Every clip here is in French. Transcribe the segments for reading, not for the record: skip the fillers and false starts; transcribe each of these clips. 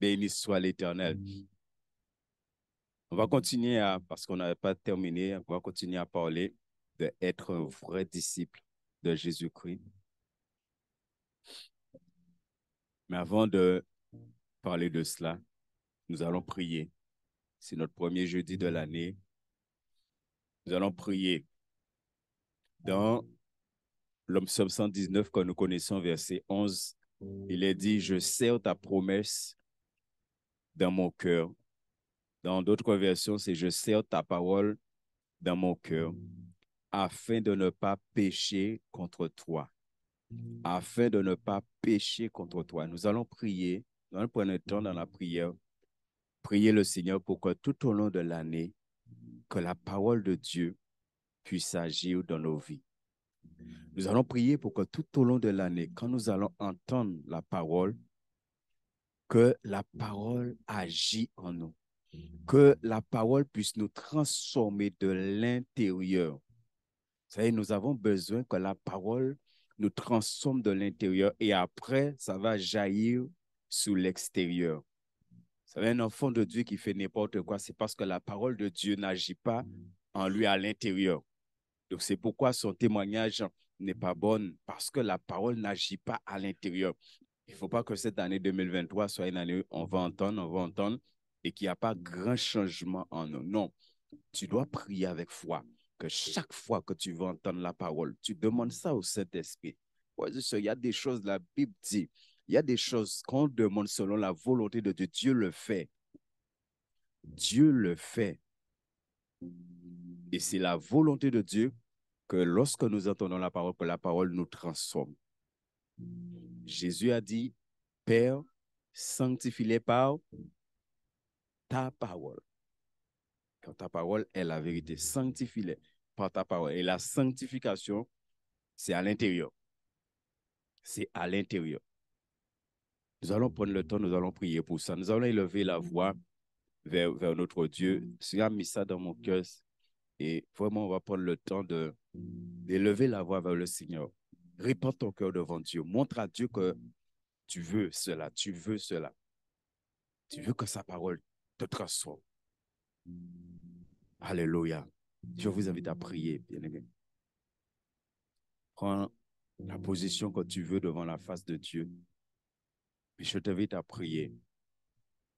Béni soit l'Éternel. On va continuer parce qu'on n'avait pas terminé, on va continuer à parler d'être un vrai disciple de Jésus-Christ. Mais avant de parler de cela, nous allons prier. C'est notre premier jeudi de l'année. Nous allons prier dans l'Homme 119 que nous connaissons, verset 11. Il est dit, je serre ta promesse dans mon cœur. Dans d'autres versions, c'est je serre ta parole dans mon cœur afin de ne pas pécher contre toi. Afin de ne pas pécher contre toi. Nous allons prier, nous allons prendre le temps dans la prière, prier le Seigneur pour que tout au long de l'année, que la parole de Dieu puisse agir dans nos vies. Nous allons prier pour que tout au long de l'année, quand nous allons entendre la parole, que la parole agit en nous, que la parole puisse nous transformer de l'intérieur. Vous savez, nous avons besoin que la parole nous transforme de l'intérieur et après, ça va jaillir sur l'extérieur. Vous savez, un enfant de Dieu qui fait n'importe quoi, c'est parce que la parole de Dieu n'agit pas en lui à l'intérieur. Donc, c'est pourquoi son témoignage n'est pas bon, parce que la parole n'agit pas à l'intérieur. Il ne faut pas que cette année 2023 soit une année où on va entendre, et qu'il n'y a pas grand changement en nous. Non, tu dois prier avec foi, que chaque fois que tu vas entendre la parole, tu demandes ça au Saint-Esprit. Il y a des choses, la Bible dit, il y a des choses qu'on demande selon la volonté de Dieu. Dieu le fait. Dieu le fait. Et c'est la volonté de Dieu que lorsque nous entendons la parole, que la parole nous transforme. Jésus a dit, Père, sanctifie-les par ta parole. Car ta parole est la vérité. Sanctifie-les par ta parole. Et la sanctification, c'est à l'intérieur. C'est à l'intérieur. Nous allons prendre le temps, nous allons prier pour ça. Nous allons élever la voix vers notre Dieu. Le Seigneur a mis ça dans mon cœur. Et vraiment, on va prendre le temps d'élever la voix vers le Seigneur. Répands ton cœur devant Dieu. Montre à Dieu que tu veux cela, tu veux cela. Tu veux que sa parole te transforme. Alléluia. Je vous invite à prier, bien-aimé. Prends la position que tu veux devant la face de Dieu. Et je t'invite à prier.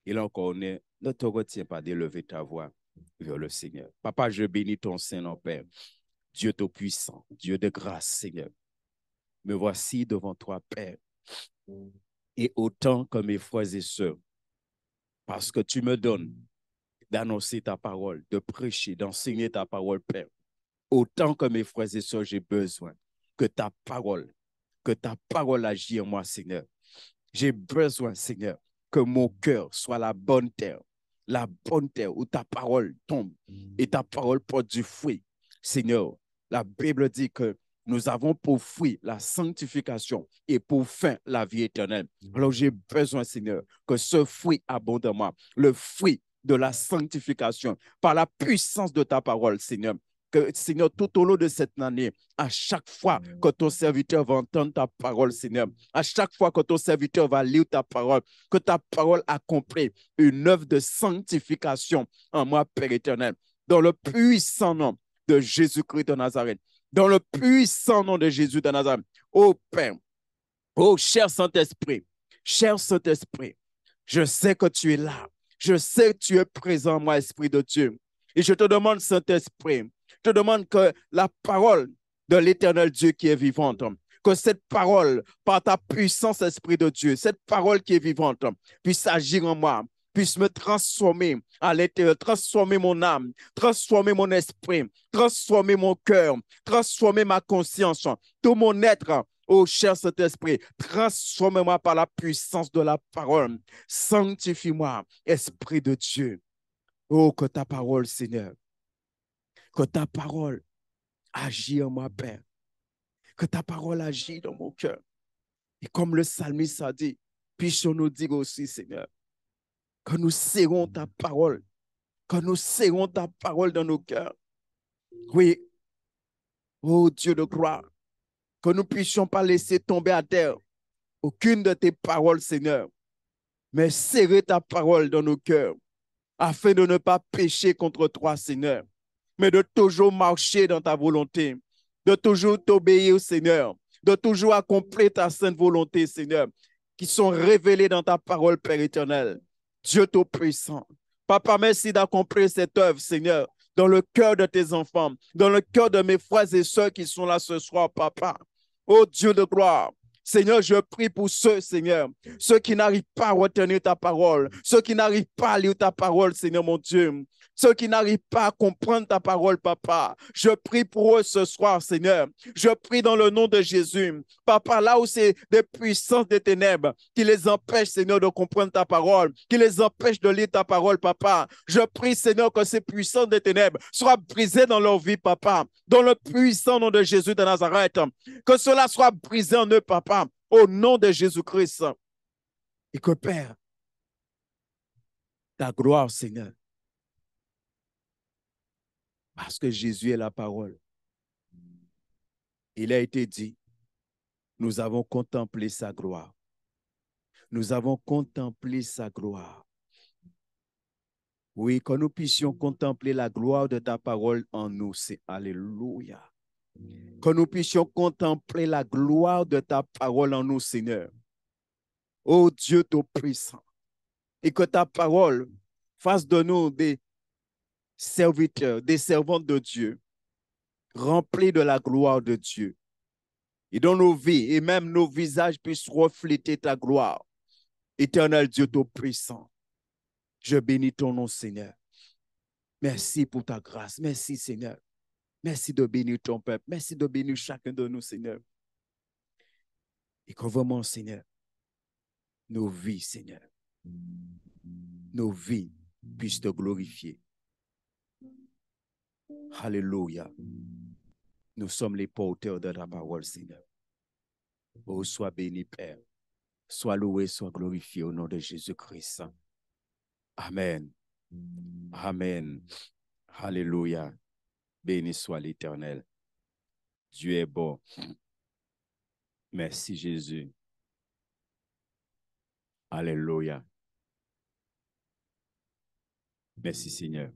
Et là encore, ne te retiens pas d'élever ta voix vers le Seigneur. Papa, je bénis ton Saint-Nom, Père. Dieu Tout-Puissant, Dieu de grâce, Seigneur. Me voici devant toi, Père. Et autant que mes frères et sœurs, parce que tu me donnes d'annoncer ta parole, de prêcher, d'enseigner ta parole, Père. Autant que mes frères et sœurs, j'ai besoin que ta parole agisse en moi, Seigneur. J'ai besoin, Seigneur, que mon cœur soit la bonne terre où ta parole tombe et ta parole porte du fruit. Seigneur, la Bible dit que nous avons pour fruit la sanctification et pour fin la vie éternelle. Alors j'ai besoin, Seigneur, que ce fruit abonde en moi, le fruit de la sanctification, par la puissance de ta parole, Seigneur. Que, Seigneur, tout au long de cette année, à chaque fois que ton serviteur va entendre ta parole, Seigneur, à chaque fois que ton serviteur va lire ta parole, que ta parole accomplit une œuvre de sanctification en moi, Père éternel, dans le puissant nom de Jésus-Christ de Nazareth, dans le puissant nom de Jésus de Nazareth. Oh Père, oh cher Saint-Esprit, je sais que tu es là. Je sais que tu es présent, moi, Esprit de Dieu. Et je te demande, Saint-Esprit, je te demande que la parole de l'éternel Dieu qui est vivante, que cette parole, par ta puissance, Esprit de Dieu, cette parole qui est vivante, puisse agir en moi, puisse me transformer à l'intérieur, transformer mon âme, transformer mon esprit, transformer mon cœur, transformer ma conscience, tout mon être. Oh, cher Saint-Esprit, transforme-moi par la puissance de la parole. Sanctifie-moi, Esprit de Dieu. Oh, que ta parole, Seigneur, que ta parole agit en moi, Père. Que ta parole agit dans mon cœur. Et comme le psalmiste a dit, puissions-nous dire aussi, Seigneur, que nous serrons ta parole, que nous serrons ta parole dans nos cœurs. Oui, oh Dieu de gloire, que nous ne puissions pas laisser tomber à terre aucune de tes paroles, Seigneur. mais serrer ta parole dans nos cœurs, afin de ne pas pécher contre toi, Seigneur, mais de toujours marcher dans ta volonté, de toujours t'obéir, Seigneur, de toujours accomplir ta sainte volonté, Seigneur, qui sont révélées dans ta parole, Père éternel. Dieu Tout-Puissant. Papa, merci d'accomplir cette œuvre, Seigneur, dans le cœur de tes enfants, dans le cœur de mes frères et sœurs qui sont là ce soir, Papa. Oh Dieu de gloire, Seigneur, je prie pour ceux, Seigneur, ceux qui n'arrivent pas à retenir ta parole, ceux qui n'arrivent pas à lire ta parole, Seigneur mon Dieu, ceux qui n'arrivent pas à comprendre ta parole, Papa. Je prie pour eux ce soir, Seigneur. Je prie dans le nom de Jésus. Papa, là où c'est des puissances des ténèbres qui les empêchent, Seigneur, de comprendre ta parole, qui les empêchent de lire ta parole, Papa. Je prie, Seigneur, que ces puissances des ténèbres soient brisées dans leur vie, Papa. Dans le puissant nom de Jésus de Nazareth. Que cela soit brisé en eux, Papa, au nom de Jésus-Christ. Et que, Père, ta gloire, Seigneur, parce que Jésus est la parole. Il a été dit, nous avons contemplé sa gloire. Nous avons contemplé sa gloire. Oui, que nous puissions contempler la gloire de ta parole en nous, c'est Alléluia. Que nous puissions contempler la gloire de ta parole en nous, Seigneur. Ô Dieu Tout-Puissant. Et que ta parole fasse de nous des serviteurs, des servantes de Dieu, remplis de la gloire de Dieu. Et dans nos vies, et même nos visages puissent refléter ta gloire. Éternel Dieu Tout-Puissant, je bénis ton nom, Seigneur. Merci pour ta grâce. Merci, Seigneur. Merci de bénir ton peuple. Merci de bénir chacun de nous, Seigneur. Et que vraiment, Seigneur, nos vies, Seigneur, nos vies puissent te glorifier. Alléluia. Nous sommes les porteurs de ta parole, Seigneur. Oh, sois béni, Père. Sois loué, sois glorifié au nom de Jésus-Christ. Amen. Amen. Alléluia. Béni soit l'Éternel. Dieu est bon. Merci, Jésus. Alléluia. Merci, Seigneur.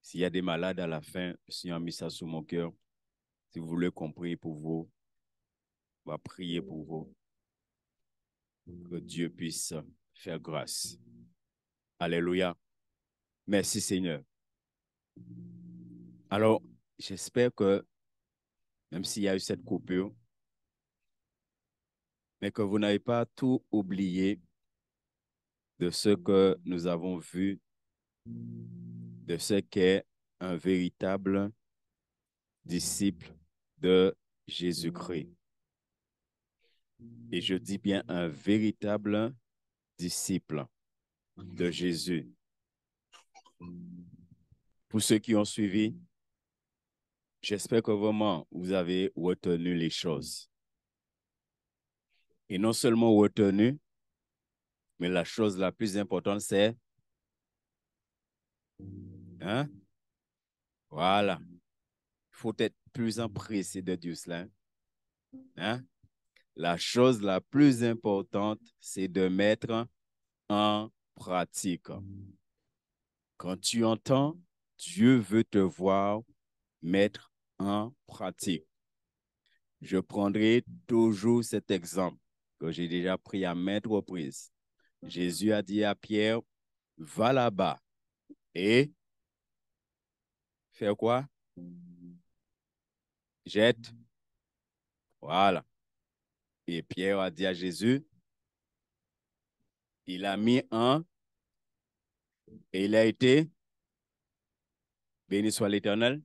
S'il y a des malades à la fin, le Seigneur a mis ça sur mon cœur. Si vous voulez qu'on prie pour vous, on va prier pour vous. Que Dieu puisse faire grâce. Alléluia. Merci, Seigneur. Alors, j'espère que, même s'il y a eu cette coupure, mais que vous n'avez pas tout oublié de ce que nous avons vu, de ce qu'est un véritable disciple de Jésus-Christ. Et je dis bien un véritable disciple de Jésus. Pour ceux qui ont suivi, j'espère que vraiment vous avez retenu les choses. Et non seulement retenu, mais la chose la plus importante, c'est... Hein? Voilà. Il faut être plus empressé de Dieu cela. Hein? La chose la plus importante, c'est de mettre en pratique. Quand tu entends, Dieu veut te voir mettre en pratique. Je prendrai toujours cet exemple que j'ai déjà pris à maintes reprises. Jésus a dit à Pierre, va là-bas et faire quoi? Jette. Voilà. Et Pierre a dit à Jésus, il a mis un et il a été, béni soit l'Éternel.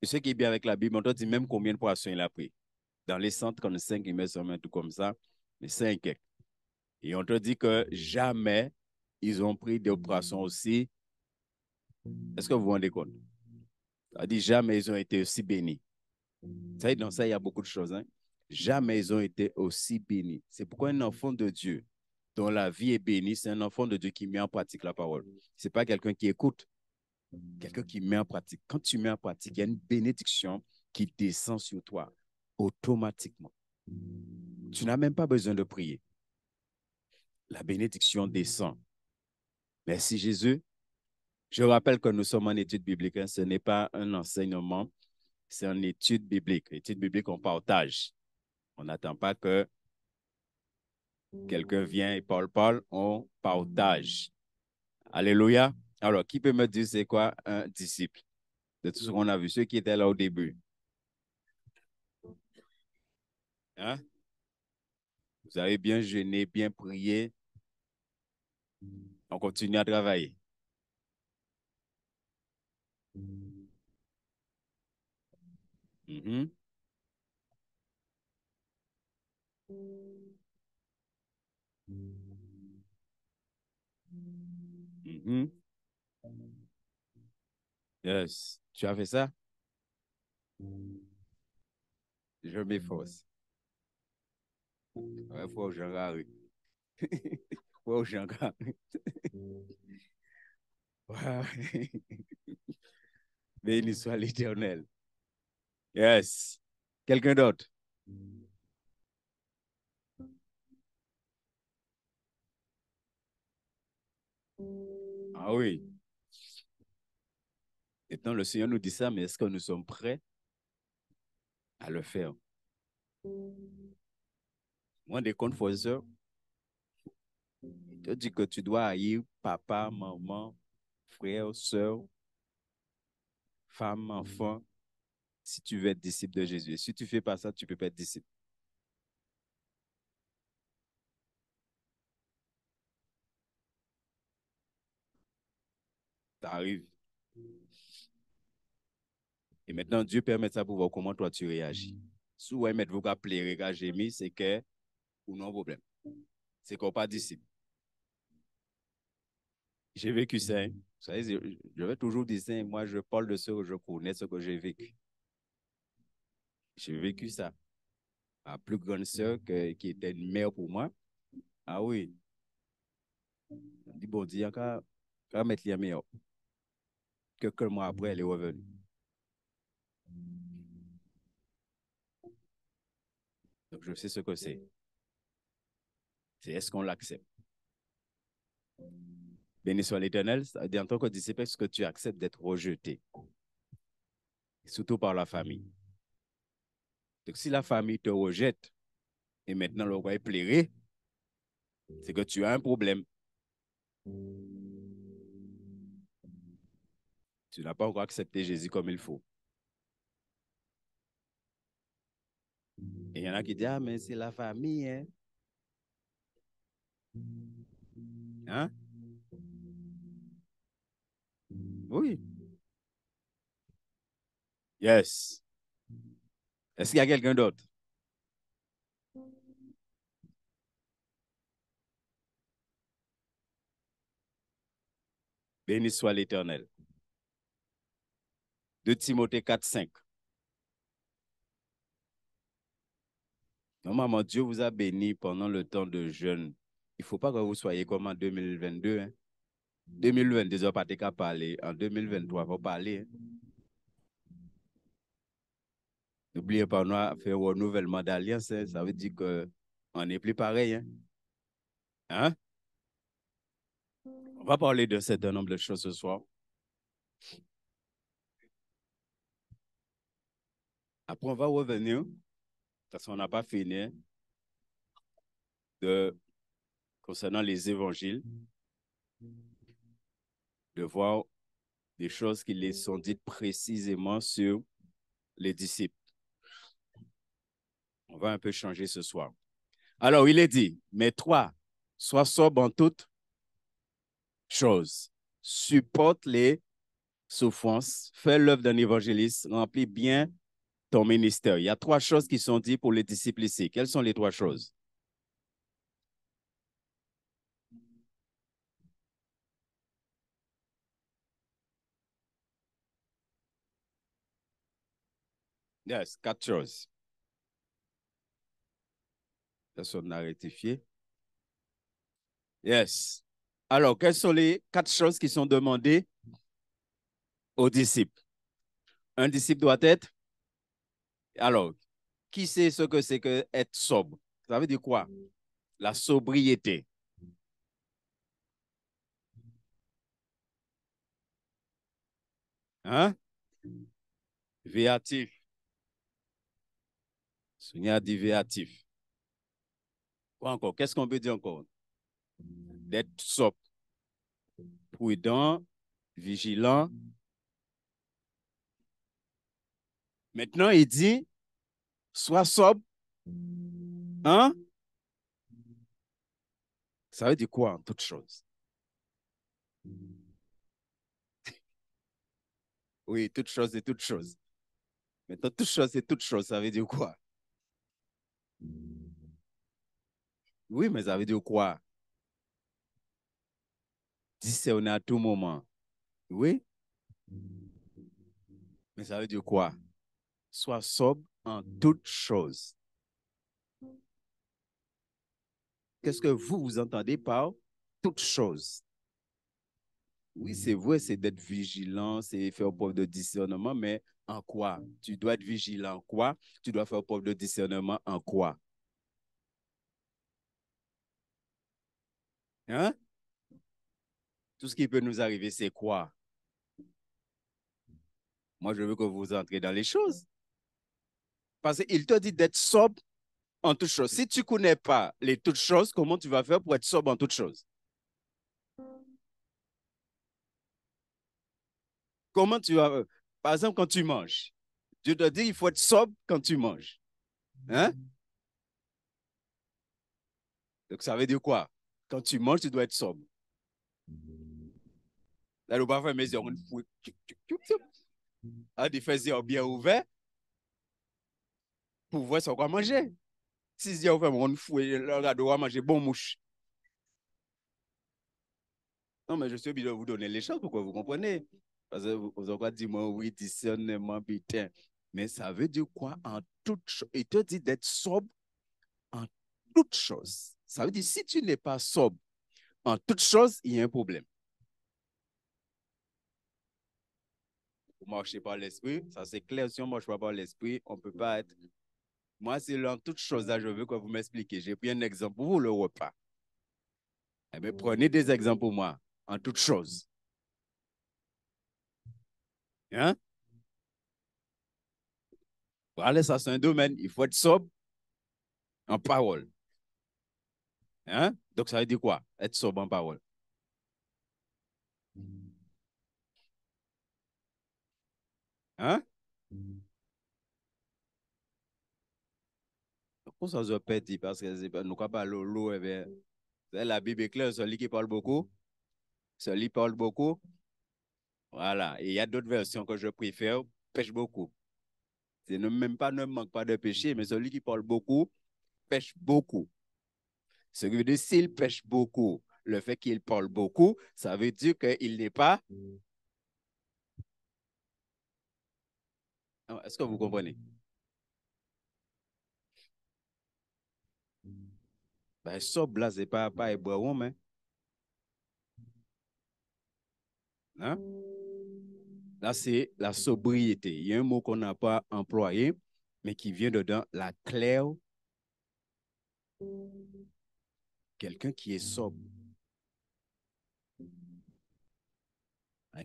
Et ce qui est bien avec la Bible, on te dit même combien de poissons il a pris. Dans les 135, il met seulement tout comme ça, mais 5. Et on te dit que jamais ils ont pris des poissons aussi. Est-ce que vous vous rendez compte? Ça dit jamais ils ont été aussi bénis. Ça dit, dans ça, il y a beaucoup de choses. Hein? Jamais ils ont été aussi bénis. C'est pourquoi un enfant de Dieu dont la vie est bénie, c'est un enfant de Dieu qui met en pratique la parole. Ce n'est pas quelqu'un qui écoute, quelqu'un qui met en pratique. Quand tu mets en pratique, il y a une bénédiction qui descend sur toi automatiquement. Tu n'as même pas besoin de prier. la bénédiction descend. Merci Jésus. Je rappelle que nous sommes en étude biblique. Ce n'est pas un enseignement, c'est une étude biblique. Étude biblique, on partage. On n'attend pas que quelqu'un vienne et parle, on partage. Alléluia. Alors, qui peut me dire c'est quoi un disciple? De tout ce qu'on a vu, ceux qui étaient là au début. Hein? Vous avez bien jeûné, bien prié. On continue à travailler. Mhm. Mhm. Yes. Tu as fait ça? Je m'efforce. Il faut que j'en arrive. Faut que j'en arrive. Béni soit l'Éternel. Yes. Quelqu'un d'autre? Ah oui. Maintenant, le Seigneur nous dit ça, mais est-ce que nous sommes prêts à le faire? Moi, des comptes faiseurs, il te dit que tu dois haïr papa, maman, frère, soeur, femme, enfant, si tu veux être disciple de Jésus. Et si tu ne fais pas ça, tu ne peux pas être disciple. Ça arrive. Et maintenant, Dieu permet ça pour voir comment toi tu réagis. Si vous mettre vous pleurer, gémir, c'est que, ou non problème. C'est qu'on pas disciple. J'ai vécu ça. Hein. Vous savez, je vais toujours dire ça. Moi, je parle de ce que je connais, ce que j'ai vécu. J'ai vécu ça. Ma plus grande sœur, qui était une mère pour moi. Ah oui. On dit, bon, Dieu, quand mettre les meilleurs. Quelques mois après, elle est revenue. Donc, je sais ce que c'est. C'est est-ce qu'on l'accepte? Béni soit l'Éternel, c'est-à-dire en tant que disciple, est-ce que tu acceptes d'être rejeté? Surtout par la famille. Donc, si la famille te rejette et maintenant le roi est plairé, c'est que tu as un problème. Tu n'as pas encore accepté Jésus comme il faut. Et il y en a qui disent, ah, mais c'est la famille, hein? Hein? Oui. Yes. Est-ce qu'il y a quelqu'un d'autre? Béni soit l'Éternel. 2 Timothée 4, 5. Normalement, Dieu vous a béni pendant le temps de jeûne. Il ne faut pas que vous soyez comme en 2022. Hein? 2022, on pas qu'à parler. En 2023, il faut parler. Hein? N'oubliez pas, on a fait un renouvellement d'alliance. Hein? Ça veut dire qu'on n'est plus pareil. Hein? Hein? On va parler d'un certain nombre de choses ce soir. Après, on va revenir, parce qu'on n'a pas fini, hein, concernant les évangiles, de voir des choses qui les sont dites précisément sur les disciples. On va un peu changer ce soir. Alors, il est dit, mais toi, sois sobre en toutes choses, supporte les souffrances, fais l'œuvre d'un évangéliste, remplis bien ton ministère. Il y a 3 choses qui sont dites pour les disciples ici. Quelles sont les 3 choses? Yes, 4 choses. Personne n'a rectifié. Yes. Alors, quelles sont les 4 choses qui sont demandées aux disciples? Un disciple doit être. Alors, qui sait ce que c'est que être sobre? Ça veut dire quoi? La sobriété. Hein? Véatif. Seigneur dit véatif. Quoi encore? Qu'est-ce qu'on peut dire encore? D'être sobre, prudent, vigilant. Maintenant, il dit, sois sobre. Hein? Ça veut dire quoi en toute chose? Oui, toute chose et toute chose. Maintenant, toute chose et toute chose, ça veut dire quoi? Oui, mais ça veut dire quoi? Discerner à tout moment. Oui, mais ça veut dire quoi? Sois sobre en toute chose. Qu'est-ce que vous entendez par toute chose? Oui, c'est vrai, c'est d'être vigilant, c'est faire preuve de discernement, mais en quoi? Tu dois être vigilant en quoi? Tu dois faire preuve de discernement en quoi? Hein? Tout ce qui peut nous arriver, c'est quoi? Moi, je veux que vous entrez dans les choses. Parce qu'il te dit d'être sobre en toutes choses. Si tu ne connais pas les toutes choses, comment tu vas faire pour être sobre en toutes choses? Comment tu vas... Par exemple, quand tu manges, Dieu te dit qu'il faut être sobre quand tu manges. Hein? Donc, ça veut dire quoi? Quand tu manges, tu dois être sobre. Là, le parfum, mais on fouet. Des faiseurs bien ouverts pour voir ce qu'on va manger. Si ils ont ouvert, on fouet, le gars doit manger bon mouche. Non, mais je suis obligé de vous donner les choses pour que vous compreniez. Parce que vous avez dit, moi, oui, discernement, putain. Mais ça veut dire quoi en toute chose? Il te dit d'être sobre en toute chose. Ça veut dire, si tu n'es pas sobre en toute chose, il y a un problème. Vous marchez par l'esprit, ça c'est clair. Si on ne marche pas par l'esprit, on ne peut pas être. Moi, c'est en toute chose, là, je veux que vous m'expliquiez. J'ai pris un exemple pour vous, le repas. Eh bien, prenez des exemples pour moi, en toute chose. Hein? Voilà, ça, c'est un domaine. Il faut être sobre en parole. Hein? Donc, ça veut dire quoi? Être sobre en parole. Hein? Pourquoi ça se perd? Parce que nous, pas l'eau, eh bien, la Bible est claire, celui qui parle beaucoup, celui qui parle beaucoup. Voilà. Et il y a d'autres versions que je préfère, pêche beaucoup. C'est même pas, ne manque pas de péché, mais celui qui parle beaucoup, pêche beaucoup. Ce qui veut dire, s'il pêche beaucoup, le fait qu'il parle beaucoup, ça veut dire qu'il n'est pas. Est-ce que vous comprenez? Ben, sobre là, c'est pas hébreu, mais. Hein? Là, c'est la sobriété. Il y a un mot qu'on n'a pas employé, mais qui vient dedans, la claire. Quelqu'un qui est sobre.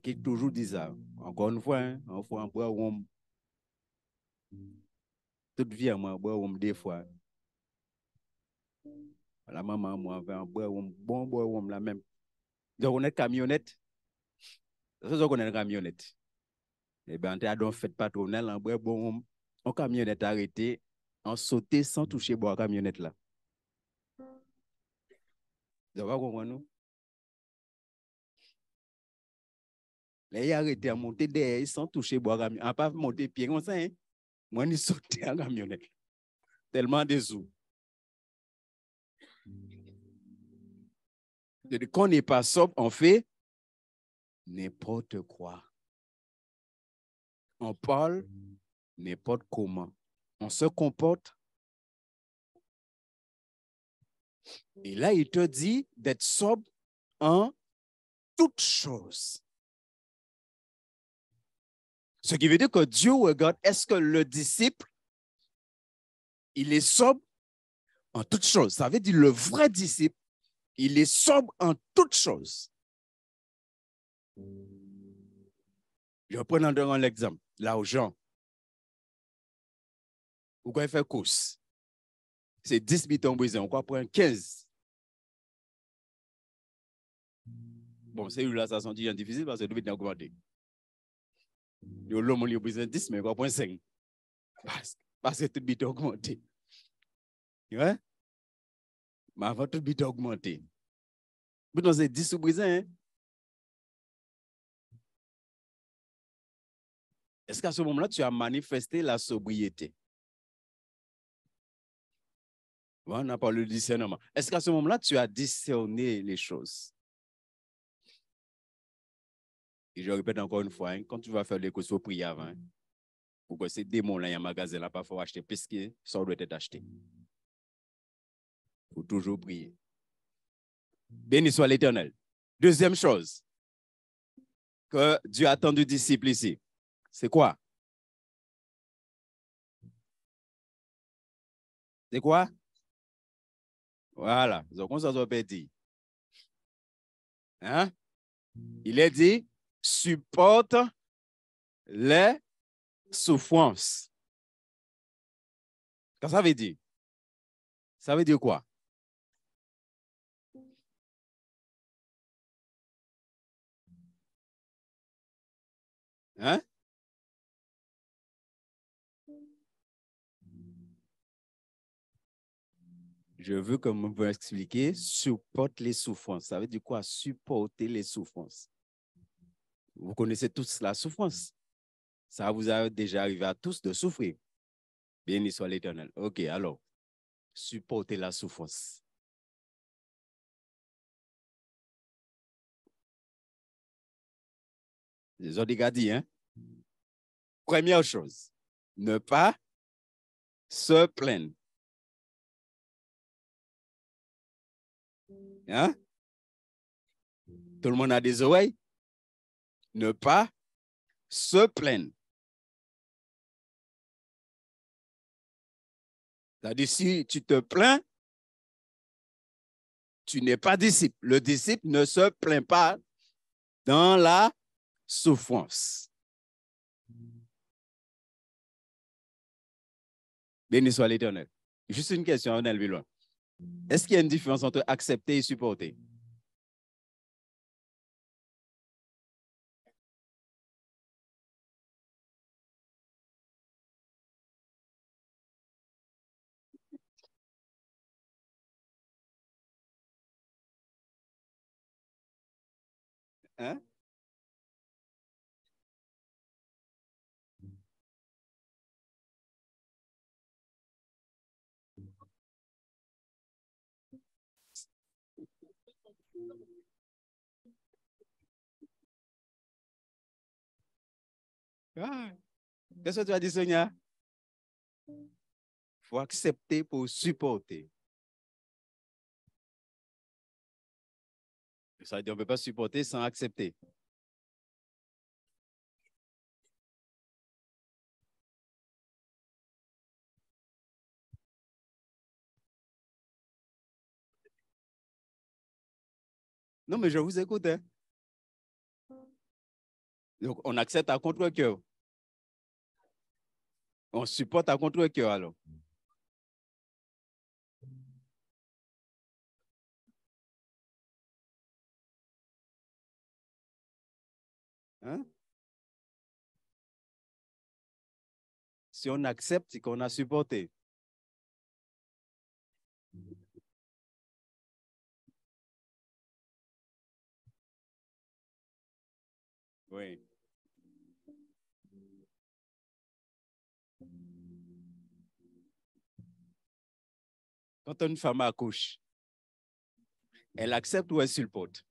Qui toujours dit ça. Encore une fois, hein, on faut en boire toute vie, moi, boire des fois. La maman, moi, on boire bon boire la même. Donc, on est camionnette. C'est ça qu'on est camionnette. Eh bien, on donc fait patronel, on boire bon, on camionnette arrêté, on sauté sans toucher boire camionnette là. Vous avez compris, nous? Là, il a arrêté à monter derrière sans toucher boire camionnette. On pas monter pied comme ça, hein. Moi, il sauté en camionnette. Tellement de sous. Quand on n'est pas sobre, on fait n'importe quoi. On parle n'importe comment. On se comporte. Et là, il te dit d'être sobre en toutes choses. Ce qui veut dire que Dieu regarde, est-ce que le disciple, il est sobre en toutes choses? Ça veut dire le vrai disciple, il est sobre en toutes choses. Je prends un exemple. L'argent. Vous pouvez faire course. C'est 10 bitons brisés. On peut prendre 15. Bon, c'est là, ça sont difficile parce que le bitons augmenté. L'homme, il brise 10, mais on peut prendre 5. Parce que tout bit augmenté. Ouais? Mais avant tout bit augmenté. Vous c'est 10 sous brisé, hein? Est-ce qu'à ce moment-là, tu as manifesté la sobriété? On n'a pas le discernement. Est-ce qu'à ce moment-là, tu as discerné les choses? Et je répète encore une fois, hein, quand tu vas faire les courses, il faut prier avant. Hein, pour que ces démons-là, il y a un magasin là, pas faut acheter, puisque ça doit être acheté. Il faut toujours prier. Béni soit l'Éternel. Deuxième chose que Dieu attend du disciple ici, c'est quoi? C'est quoi? Voilà. Donc, on s'en peut dire. Hein? Il est dit, supporte les souffrances. Qu'est-ce que ça veut dire? Ça veut dire quoi? Hein? Je veux que vous m'expliquiez, supporte les souffrances. Ça veut dire quoi? Supporter les souffrances. Vous connaissez tous la souffrance. Ça vous a déjà arrivé à tous de souffrir. Béni soit l'Éternel. OK, alors, supporter la souffrance. Les autres gars dit, hein? Première chose, ne pas se plaindre. Hein? Tout le monde a des oreilles? Ne pas se plaindre. C'est-à-dire, si tu te plains, tu n'es pas disciple. Le disciple ne se plaint pas dans la souffrance. Béni soit l'Éternel. Juste une question, on est loin. Est-ce qu'il y a une différence entre accepter et supporter? Hein? Ah. Qu'est-ce que tu as dit, Sonia? Il faut accepter pour supporter. Ça veut dire qu'on ne peut pas supporter sans accepter. Non, mais je vous écoute. Hein. Donc, on accepte à contre-cœur. On supporte à contre-cœur, alors. Hein? Si on accepte, c'est qu'on a supporté. Oui. Quand une femme accouche, elle accepte ou elle supporte?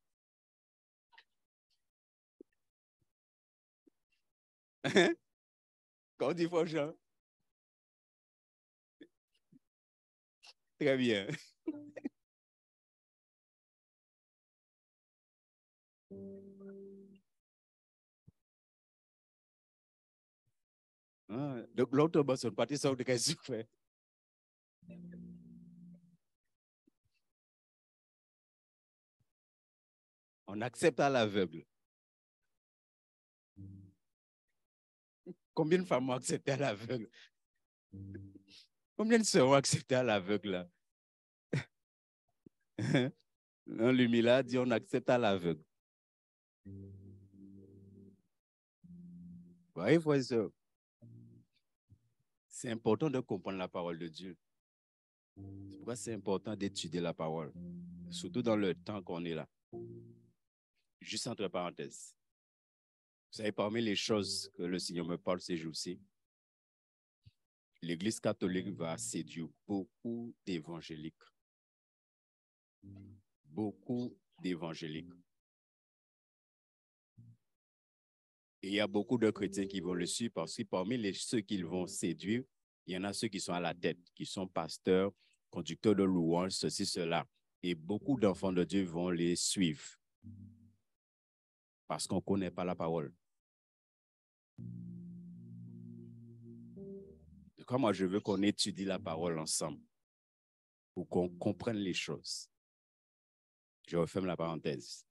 Quand on dit franchement, très bien. Ah, donc, l'autre personne, partie ça, de qu'est-ce que fait? On accepte à l'aveugle. Combien de femmes ont accepté à l'aveugle? Combien de sœurs ont accepté à l'aveugle? Un Lumila dit on accepte à l'aveugle. Vous voyez, frères et sœurs, c'est important de comprendre la parole de Dieu. C'est pourquoi c'est important d'étudier la parole, surtout dans le temps qu'on est là. Juste entre parenthèses. Vous savez, parmi les choses que le Seigneur me parle ces jours-ci, l'Église catholique va séduire beaucoup d'évangéliques. Beaucoup d'évangéliques. Et il y a beaucoup de chrétiens qui vont le suivre parce que parmi ceux qu'ils vont séduire, il y en a ceux qui sont à la tête, qui sont pasteurs, conducteurs de louanges, ceci, cela. Et beaucoup d'enfants de Dieu vont les suivre parce qu'on ne connaît pas la parole. Donc, moi, je veux qu'on étudie la parole ensemble pour qu'on comprenne les choses. Je referme la parenthèse.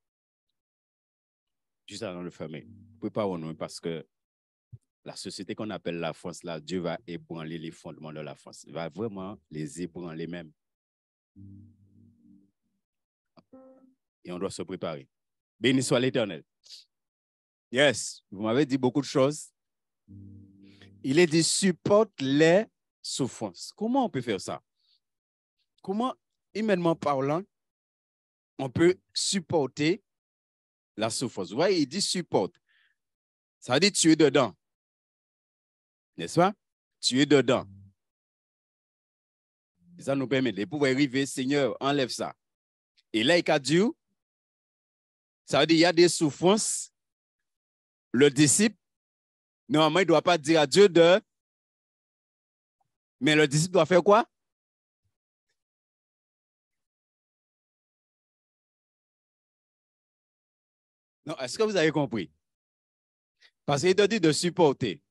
Juste avant de le fermer. Vous ne pouvez pas renouer parce que la société qu'on appelle la France, là, Dieu va ébranler les fondements de la France. Il va vraiment les ébranler même. Et on doit se préparer. Béni soit l'Éternel. Yes, vous m'avez dit beaucoup de choses. Il est dit, supporte les souffrances. Comment on peut faire ça? Comment, humainement parlant, on peut supporter la souffrance? Vous voyez, il dit supporte. Ça veut dire tu es dedans. N'est-ce pas? Tu es dedans. Et ça nous permet de pouvoir arriver, Seigneur, enlève ça. Et là, il a dit, ça veut dire qu'il y a des souffrances. Le disciple, normalement, il ne doit pas dire à Dieu de... Mais le disciple doit faire quoi? Non, est-ce que vous avez compris? Parce qu'il te dit de supporter.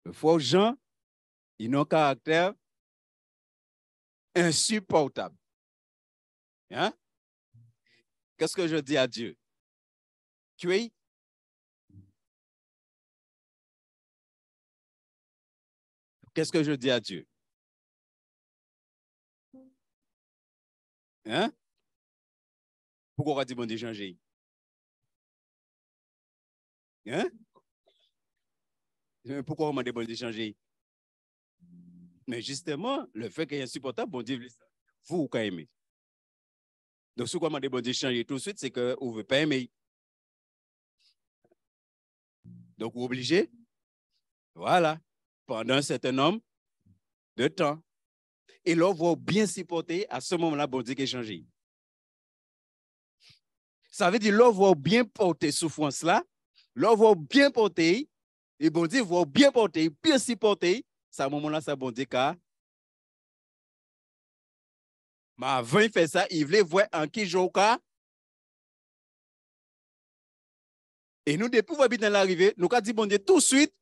Le faux Jean, ils ont un caractère insupportable. Hein? Qu'est-ce que je dis à Dieu? Qu'est-ce que je dis à Dieu? Hein? Pourquoi on va dire bon Dieu changer? Hein? Pourquoi on m'a dit bon Dieu changer? Mais justement, le fait qu'il est insupportable, bon Dieu, vous quand aimez. Donc, ce qu'on m'a dit bon Dieu changer tout de suite, c'est que vous ne veut pas aimer. Donc, vous obligez. Voilà. Pendant un certain nombre de temps. Et là, vous bien supporter, à ce moment-là, bon Dieu qui est changé. Ça veut dire, là, vous bien porter souffrance là, là, vous bien porter, et bon Dieu, vous bien porter, bien supporter, à ce moment-là, ça bon Dieu, car. Mais avant de faire ça, il voulait voir en qui joue. Et nous, depuis qu'on habite dans l'arrivée, nous avons dit, bon Dieu, tout de suite,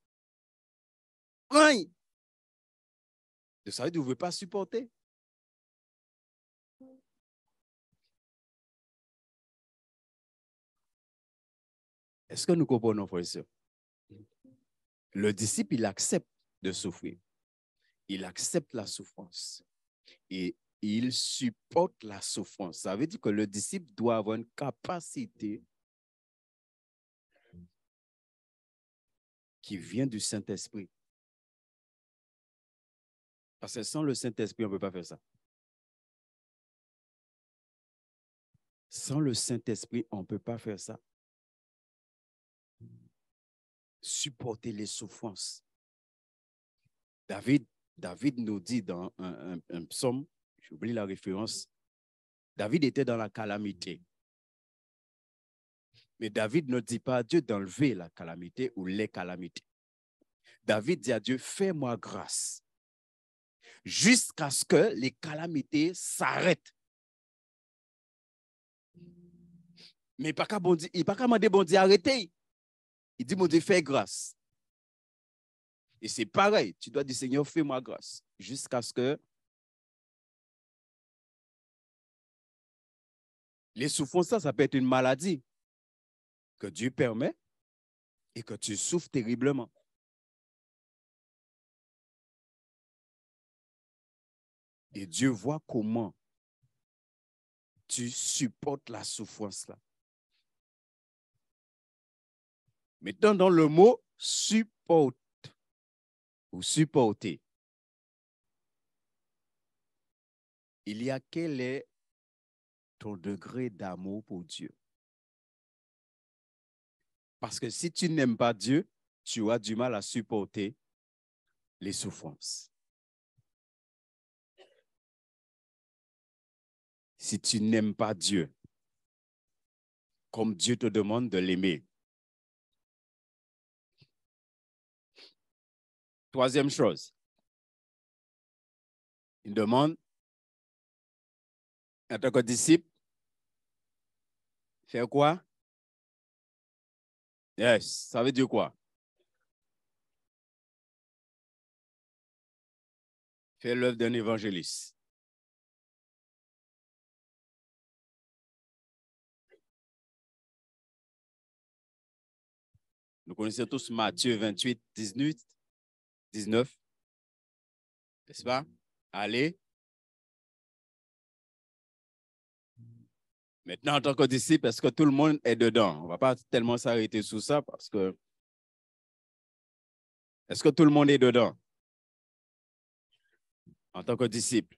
rien. Ça veut dire, vous ne pouvez pas supporter. Est-ce que nous comprenons, frères et sœurs? Le disciple, il accepte de souffrir. Il accepte la souffrance. Et il supporte la souffrance. Ça veut dire que le disciple doit avoir une capacité qui vient du Saint-Esprit. Parce que sans le Saint-Esprit, on ne peut pas faire ça. Sans le Saint-Esprit, on ne peut pas faire ça. Supporter les souffrances. David nous dit dans un psaume, j'oublie la référence, David était dans la calamité. Mais David ne dit pas à Dieu d'enlever la calamité ou les calamités. David dit à Dieu, fais-moi grâce. Jusqu'à ce que les calamités s'arrêtent. Mais il ne pas qu'à demander bon Dieu arrêter. Il dit, mon Dieu, fais grâce. Et c'est pareil, tu dois dire, Seigneur, fais-moi grâce. Jusqu'à ce que les souffrances, ça peut être une maladie. que Dieu permet et que tu souffres terriblement. Et Dieu voit comment tu supportes la souffrance là. Maintenant, dans le mot supporte ou supporter, il y a quel est ton degré d'amour pour Dieu? Parce que si tu n'aimes pas Dieu, tu auras du mal à supporter les souffrances. Si tu n'aimes pas Dieu, comme Dieu te demande de l'aimer. Troisième chose, il demande en tant que disciple, faire quoi? Yes, ça veut dire quoi? Faire l'œuvre d'un évangéliste. Nous connaissons tous Matthieu 28, 19, n'est-ce pas? Allez. Maintenant, en tant que disciple, est-ce que tout le monde est dedans? On ne va pas tellement s'arrêter sur ça parce que... Est-ce que tout le monde est dedans? En tant que disciple.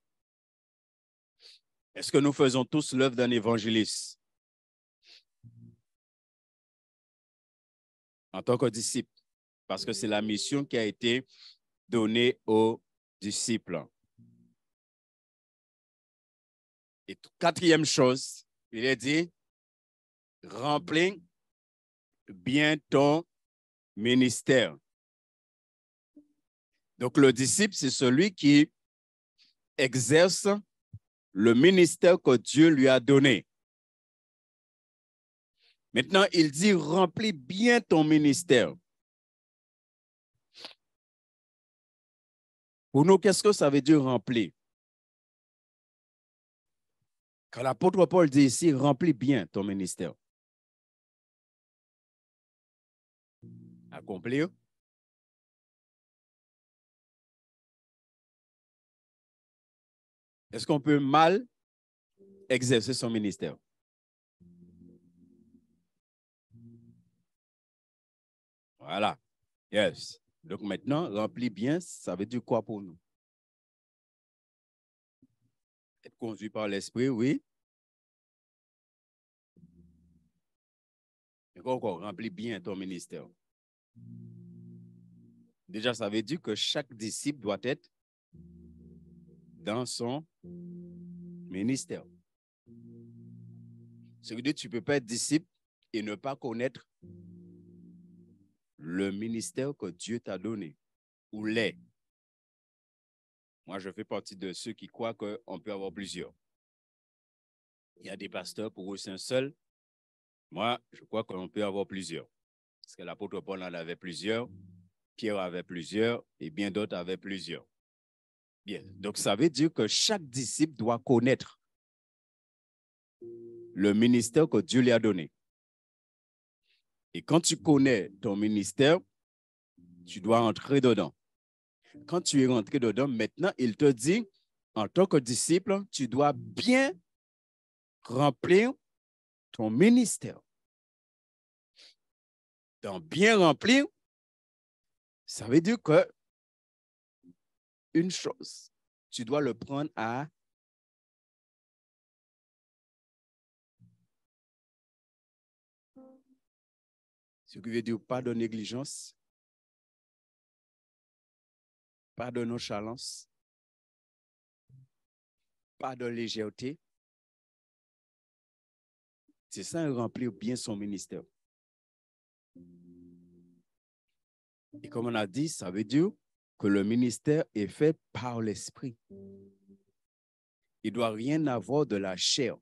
Est-ce que nous faisons tous l'œuvre d'un évangéliste? En tant que disciple. Parce que c'est la mission qui a été donnée aux disciples. Et quatrième chose, il est dit, remplis bien ton ministère. Donc, le disciple, c'est celui qui exerce le ministère que Dieu lui a donné. Maintenant, il dit, remplis bien ton ministère. Pour nous, qu'est-ce que ça veut dire remplir? Quand l'apôtre Paul dit ici, remplis bien ton ministère. Accomplir. Est-ce qu'on peut mal exercer son ministère? Voilà. Yes. Donc maintenant, remplir bien, ça veut dire quoi pour nous? Être conduit par l'esprit, oui. Et encore, remplis bien ton ministère. Déjà, ça veut dire que chaque disciple doit être dans son ministère. Ça veut dire que tu ne peux pas être disciple et ne pas connaître le ministère que Dieu t'a donné ou les. Moi, je fais partie de ceux qui croient qu'on peut avoir plusieurs. Il y a des pasteurs, pour eux, c'est un seul. Moi, je crois qu'on peut avoir plusieurs. Parce que l'apôtre Paul en avait plusieurs, Pierre avait plusieurs et bien d'autres avaient plusieurs. Bien. Donc, ça veut dire que chaque disciple doit connaître le ministère que Dieu lui a donné. Et quand tu connais ton ministère, tu dois entrer dedans. Quand tu es rentré dedans, maintenant, il te dit, en tant que disciple, tu dois bien remplir ton ministère. Dans bien remplir, ça veut dire que une chose, tu dois le prendre à ce qui veut dire pas de négligence, pas de nonchalance, pas de légèreté. C'est ça, remplir bien son ministère. Et comme on a dit, ça veut dire que le ministère est fait par l'esprit. Il ne doit rien avoir de la chair,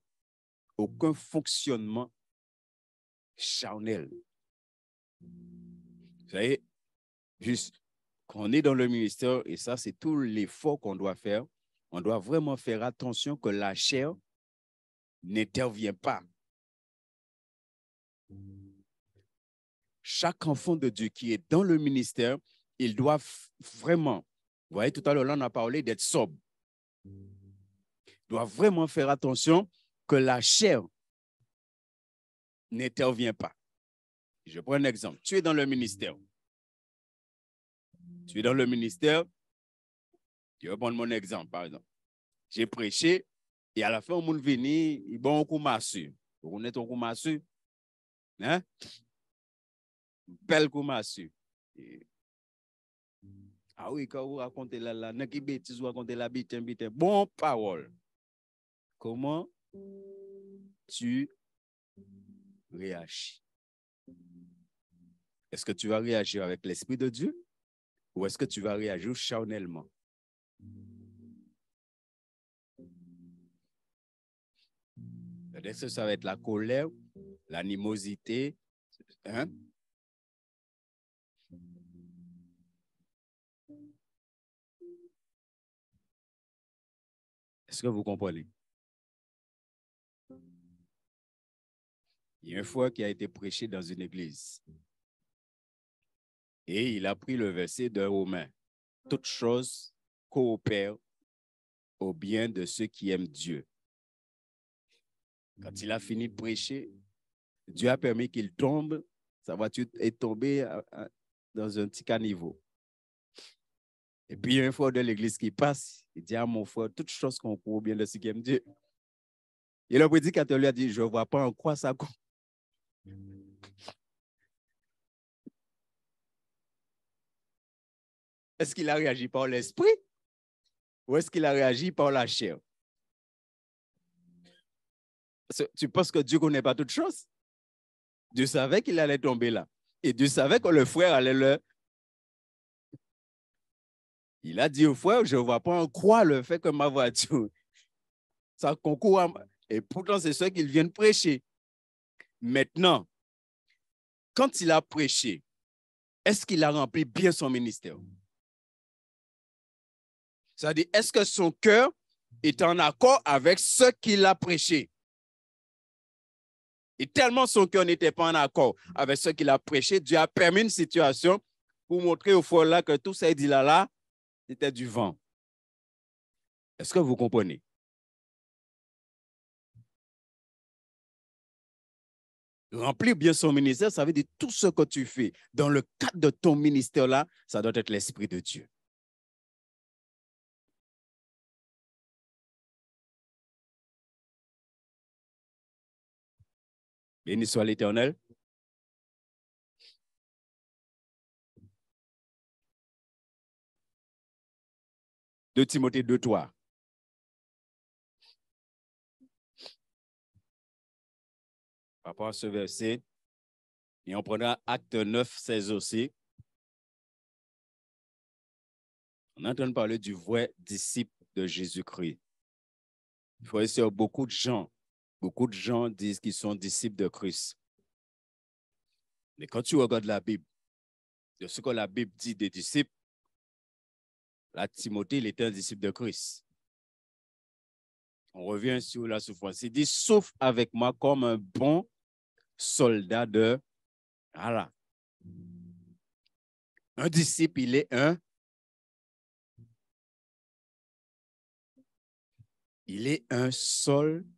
aucun fonctionnement charnel. Vous savez, juste quand on est dans le ministère, et ça, c'est tout l'effort qu'on doit faire, on doit vraiment faire attention que la chair n'intervient pas. chaque enfant de Dieu qui est dans le ministère, il doit vraiment, vous voyez, tout à l'heure, on a parlé d'être sobre. Il doit vraiment faire attention que la chair n'intervient pas. Je prends un exemple. Tu es dans le ministère. Tu es dans le ministère. Je vais prendre mon exemple, par exemple. J'ai prêché et à la fin, on m'a venu, il bon coup massu. Vous connaissez ton coup massu? Hein? Bel coup massu. Ah oui, quand vous racontez là, qui bêtise, vous racontez la bitin. Bon parole. Comment tu réagis? Est-ce que tu vas réagir avec l'Esprit de Dieu ou est-ce que tu vas réagir charnellement? Est-ce que ça va être la colère, l'animosité, hein? Est-ce que vous comprenez? Il y a une fois qui a été prêché dans une église et il a pris le verset de Romains. Toutes choses coopèrent au bien de ceux qui aiment Dieu. Quand il a fini de prêcher, Dieu a permis qu'il tombe, sa voiture est tombée dans un petit caniveau. Et puis, il y a un frère de l'église qui passe, il dit à mon frère, toutes choses concourent au bien de ceux qui aiment Dieu. Et le prédicateur lui a dit, je ne vois pas en quoi ça compte. Est-ce qu'il a réagi par l'esprit ou est-ce qu'il a réagi par la chair? Tu penses que Dieu ne connaît pas toutes choses? Dieu savait qu'il allait tomber là. Et Dieu savait que le frère allait le... Il a dit au frère, je ne vois pas en quoi le fait que ma voiture, ça concourt à... Et pourtant, c'est ce qu'il vient de prêcher. Maintenant, quand il a prêché, est-ce qu'il a rempli bien son ministère? C'est-à-dire, est-ce que son cœur est en accord avec ce qu'il a prêché? Et tellement son cœur n'était pas en accord avec ce qu'il a prêché, Dieu a permis une situation pour montrer au frère là que tout ça dit là, c'était du vent. Est-ce que vous comprenez? Remplir bien son ministère, ça veut dire tout ce que tu fais dans le cadre de ton ministère là, ça doit être l'Esprit de Dieu. Béni soit l'Éternel. 2 Timothée 2:3. Par rapport à ce verset, et on prendra Acte 9:16 aussi. On est en train de parler du vrai disciple de Jésus-Christ. Il faut essayer, beaucoup de gens disent qu'ils sont disciples de Christ. Mais quand tu regardes la Bible, de ce que la Bible dit des disciples, là, Timothée, il était un disciple de Christ. On revient sur la souffrance. Il dit, souffre avec moi comme un bon soldat de... Voilà. Un disciple, il est un... Il est un soldat.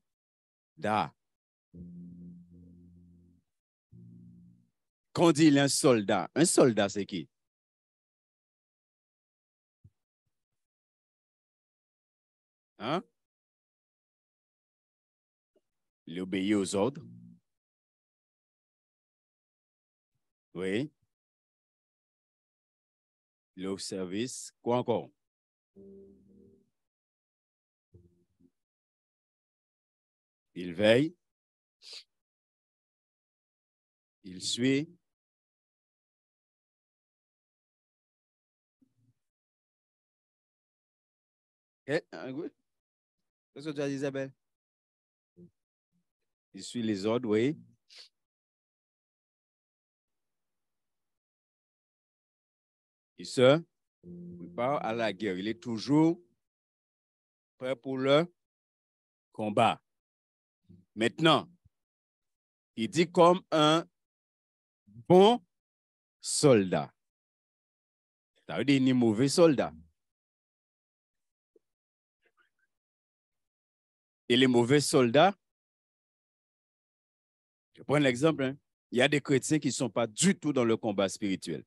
Quand on dit il est un soldat c'est qui? Hein? Il obéit aux ordres. Oui. Il est au service. Quoi encore? Il veille. Il suit. Qu'est-ce que tu as dit, Isabelle? Il suit les ordres, oui. Il se prépare à la guerre. Il est toujours prêt pour le combat. Maintenant, il dit comme un bon soldats. Ça veut dire ni mauvais soldats. Et les mauvais soldats, je prends l'exemple, hein. Il y a des chrétiens qui ne sont pas du tout dans le combat spirituel.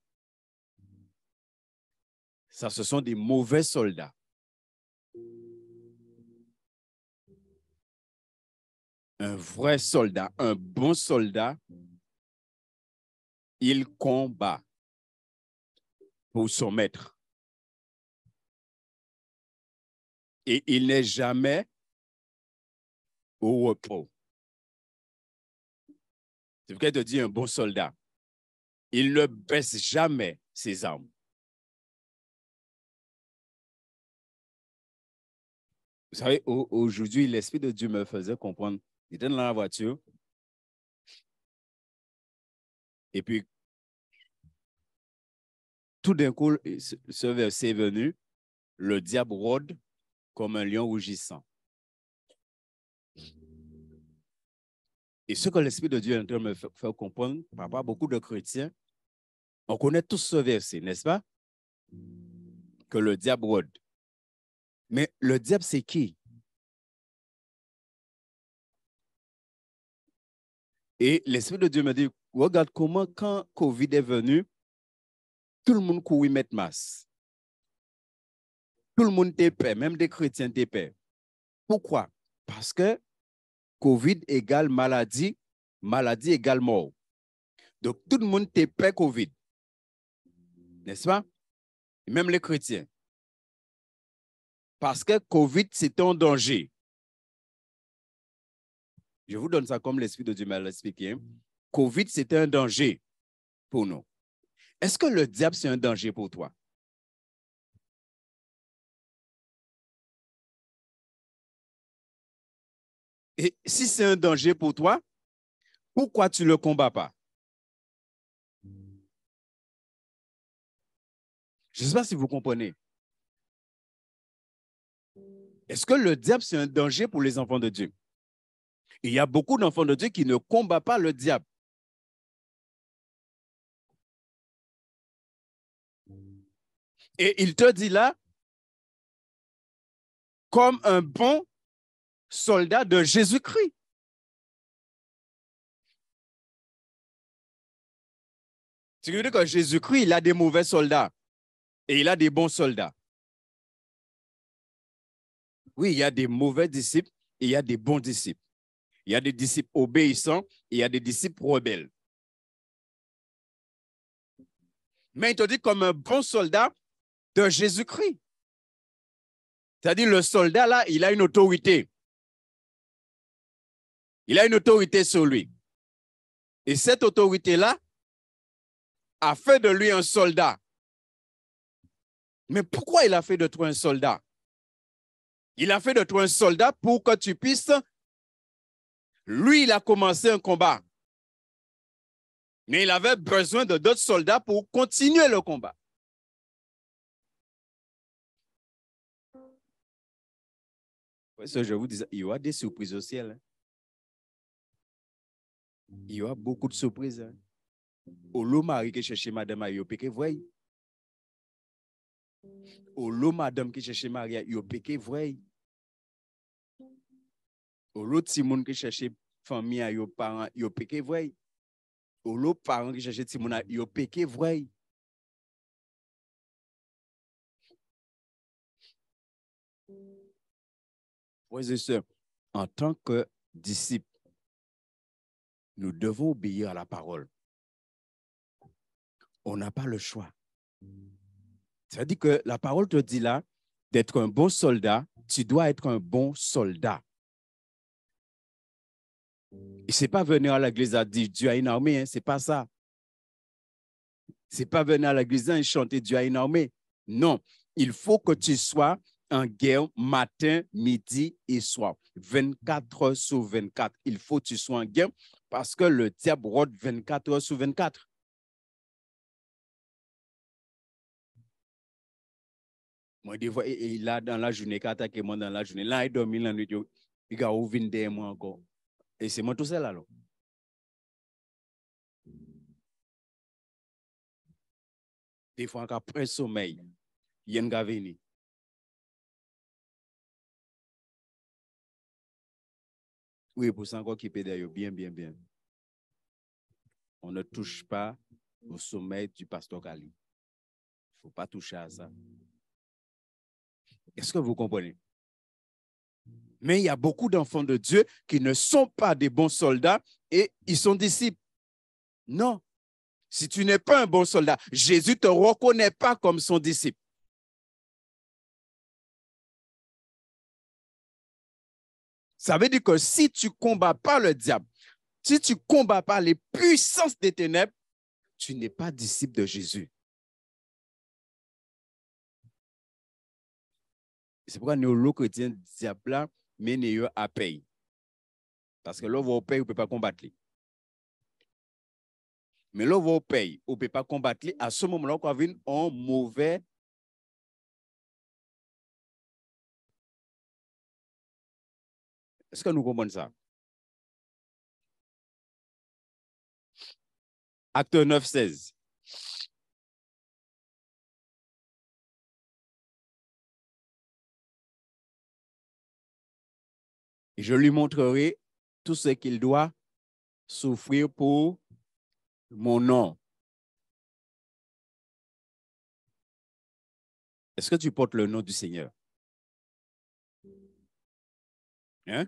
Ça, ce sont des mauvais soldats. Un vrai soldat, un bon soldat, il combat pour son maître. Et il n'est jamais au repos. C'est pourquoi te dit un bon soldat. Il ne baisse jamais ses armes. Vous savez, aujourd'hui, l'Esprit de Dieu me faisait comprendre. Il était dans la voiture. Et puis, tout d'un coup, ce verset est venu. Le diable rôde comme un lion rougissant. Et ce que l'Esprit de Dieu est en train de me faire comprendre, par rapport à beaucoup de chrétiens, on connaît tous ce verset, n'est-ce pas? Que le diable rôde. Mais le diable, c'est qui? Et l'Esprit de Dieu me dit, regarde comment, quand COVID est venu, tout le monde courait mettre masque. Tout le monde était peur, même des chrétiens étaient peur. Pourquoi? Parce que COVID égale maladie, maladie égale mort. Donc, tout le monde était peur COVID. N'est-ce pas? Même les chrétiens. Parce que COVID, c'est un danger. Je vous donne ça comme l'Esprit de Dieu m'a expliqué. COVID, c'est un danger pour nous. Est-ce que le diable, c'est un danger pour toi? Et si c'est un danger pour toi, pourquoi tu ne le combats pas? Je ne sais pas si vous comprenez. Est-ce que le diable, c'est un danger pour les enfants de Dieu? Il y a beaucoup d'enfants de Dieu qui ne combattent pas le diable. Et il te dit là, comme un bon soldat de Jésus-Christ. Ce qui veut dire que Jésus-Christ, il a des mauvais soldats et il a des bons soldats. Oui, il y a des mauvais disciples et il y a des bons disciples. Il y a des disciples obéissants et il y a des disciples rebelles. Mais il te dit comme un bon soldat de Jésus-Christ. C'est-à-dire le soldat là, il a une autorité. Il a une autorité sur lui. Et cette autorité-là a fait de lui un soldat. Mais pourquoi il a fait de toi un soldat? Il a fait de toi un soldat pour que tu puisses... Lui, il a commencé un combat. Mais il avait besoin de d'autres soldats pour continuer le combat. Je vous disais, il y aura des surprises au ciel. Il y aura beaucoup de surprises. Au lot mari qui cherche madame, il y a péché vrai. Au lot madame qui cherche Maria, il y a péché vrai. Au lot Timon qui cherche famille, il y a parents, il y a péché vrai. Au lot parents qui cherche Timon, il y a péché vrai. Frères et sœurs, en tant que disciples, nous devons obéir à la parole. On n'a pas le choix. Ça veut dire que la parole te dit là, d'être un bon soldat, tu dois être un bon soldat. Et ce n'est pas venir à l'église à dire Dieu a une armée, hein, ce n'est pas ça. Ce n'est pas venir à l'église et chanter Dieu a une armée. Non, il faut que tu sois en guerre matin, midi et soir. 24 heures sur 24. Il faut que tu sois en guerre parce que le diable rôde 24 heures sur 24. Moi, des fois, il a dans la journée, quand attaque moi dans la journée, là, il dormit la nuit, il a ouvert derrière moi encore. Et c'est moi tout seul alors. Des fois, après sommeil, il y a une gavini. Oui, pour ça encore qui peut d'ailleurs bien, bien, bien. On ne touche pas au sommeil du pasteur Kali. Il ne faut pas toucher à ça. Est-ce que vous comprenez? Mais il y a beaucoup d'enfants de Dieu qui ne sont pas des bons soldats et ils sont disciples. Non. Si tu n'es pas un bon soldat, Jésus ne te reconnaît pas comme son disciple. Ça veut dire que si tu ne combats pas le diable, si tu ne combats pas les puissances des ténèbres, tu n'es pas disciple de Jésus. C'est pourquoi nous, chrétiens, diable là, mais nous à payer. Parce que là, vous payez, vous ne pouvez pas combattre. Mais là, vous payez, vous ne pouvez pas combattre. À ce moment-là, vous avez un mauvais. Est-ce que nous comprenons ça? Acte 9, 16. Et je lui montrerai tout ce qu'il doit souffrir pour mon nom. Est-ce que tu portes le nom du Seigneur? Hein?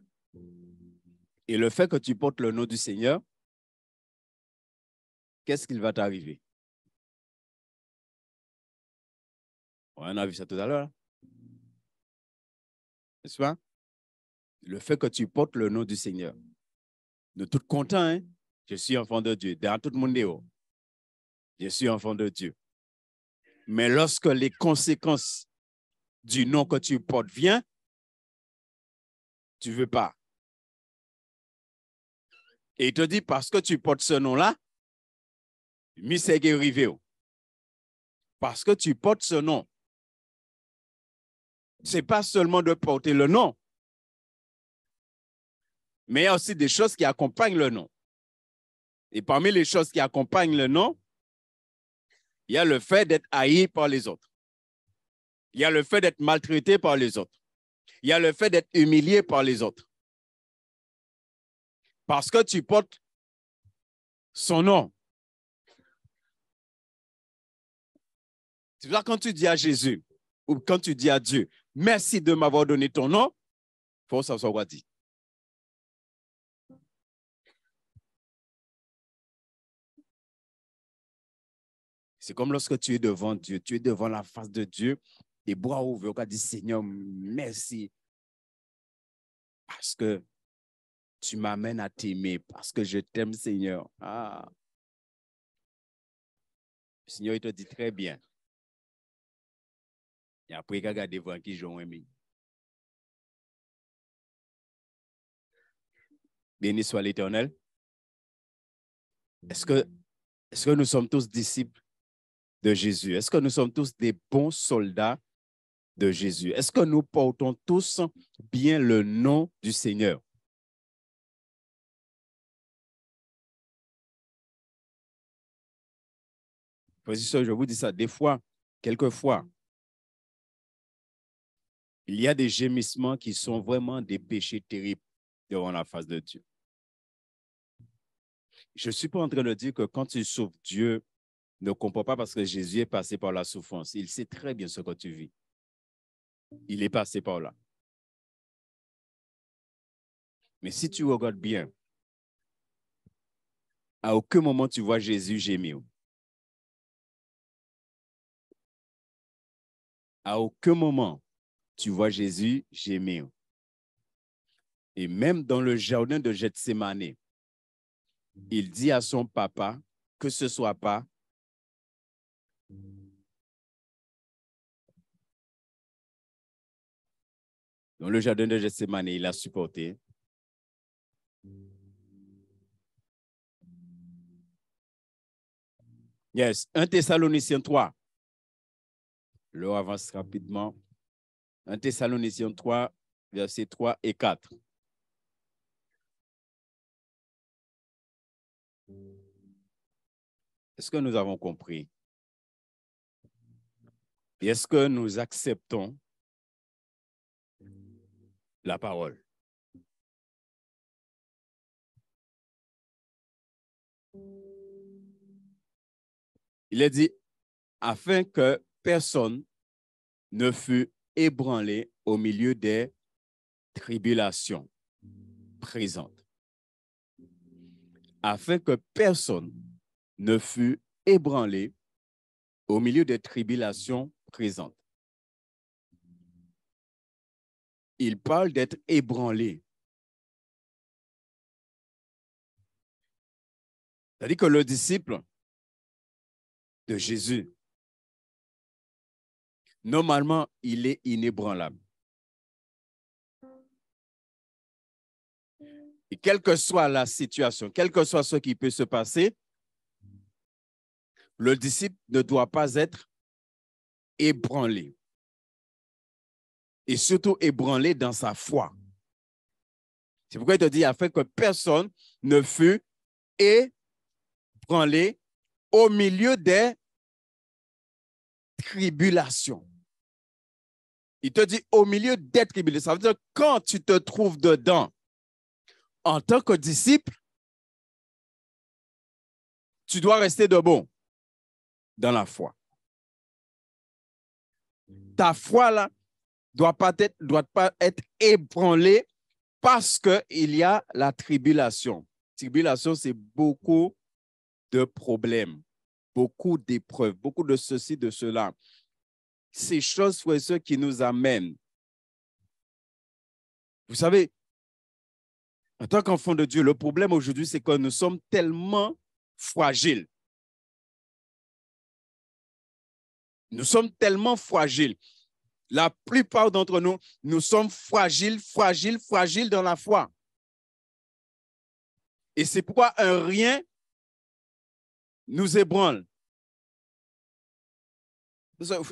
Et le fait que tu portes le nom du Seigneur, qu'est-ce qu'il va t'arriver? On a vu ça tout à l'heure. N'est-ce pas? Le fait que tu portes le nom du Seigneur. De tout content, hein? Je suis enfant de Dieu. Dans tout le monde, je suis enfant de Dieu. Mais lorsque les conséquences du nom que tu portes viennent, tu ne veux pas. Et il te dit, parce que tu portes ce nom-là, parce que tu portes ce nom. Ce n'est pas seulement de porter le nom, mais il y a aussi des choses qui accompagnent le nom. Et parmi les choses qui accompagnent le nom, il y a le fait d'être haï par les autres. Il y a le fait d'être maltraité par les autres. Il y a le fait d'être humilié par les autres. Parce que tu portes son nom. C'est pour ça que quand tu dis à Jésus ou quand tu dis à Dieu, merci de m'avoir donné ton nom, il faut savoir dire. C'est comme lorsque tu es devant Dieu, tu es devant la face de Dieu, et bras ouverts, tu dis Seigneur, merci. Parce que tu m'amènes à t'aimer, parce que je t'aime, Seigneur. Ah. Le Seigneur, il te dit très bien. Et après, il regarde devant qui j'ai aimé. Béni soit l'Éternel. Est-ce que nous sommes tous disciples de Jésus? Est-ce que nous sommes tous des bons soldats de Jésus? Est-ce que nous portons tous bien le nom du Seigneur? Je vous dis ça, des fois, quelquefois, il y a des gémissements qui sont vraiment des péchés terribles devant la face de Dieu. Je ne suis pas en train de dire que quand tu souffres, Dieu ne comprend pas parce que Jésus est passé par la souffrance. Il sait très bien ce que tu vis. Il est passé par là. Mais si tu regardes bien, à aucun moment tu vois Jésus gémir. À aucun moment tu vois Jésus gémir. Et même dans le jardin de Gethsémane, il dit à son papa que ce ne soit pas dans le jardin de Gethsémane, il a supporté. Yes, 1 Thessaloniciens 3. L'heure avance rapidement. 1 Thessaloniciens 3, versets 3 et 4. Est-ce que nous avons compris? Et est-ce que nous acceptons la parole? Il est dit, afin que personne ne fût ébranlé au milieu des tribulations présentes. Afin que personne ne fût ébranlé au milieu des tribulations présentes. Il parle d'être ébranlé. C'est-à-dire que le disciple de Jésus, normalement, il est inébranlable. Et quelle que soit la situation, quel que soit ce qui peut se passer, le disciple ne doit pas être ébranlé. Et surtout ébranlé dans sa foi. C'est pourquoi il te dit, afin que personne ne fût ébranlé au milieu des tribulations. Il te dit au milieu des tribulations. Ça veut dire quand tu te trouves dedans, en tant que disciple, tu dois rester debout dans la foi. Ta foi là doit pas être ébranlée parce qu'il y a la tribulation. Tribulation, c'est beaucoup de problèmes, beaucoup d'épreuves, beaucoup de ceci, de cela. Ces choses, frères et sœurs, qui nous amènent. Vous savez, en tant qu'enfant de Dieu, le problème aujourd'hui, c'est que nous sommes tellement fragiles. Nous sommes tellement fragiles. La plupart d'entre nous, nous sommes fragiles dans la foi. Et c'est pourquoi un rien nous ébranle.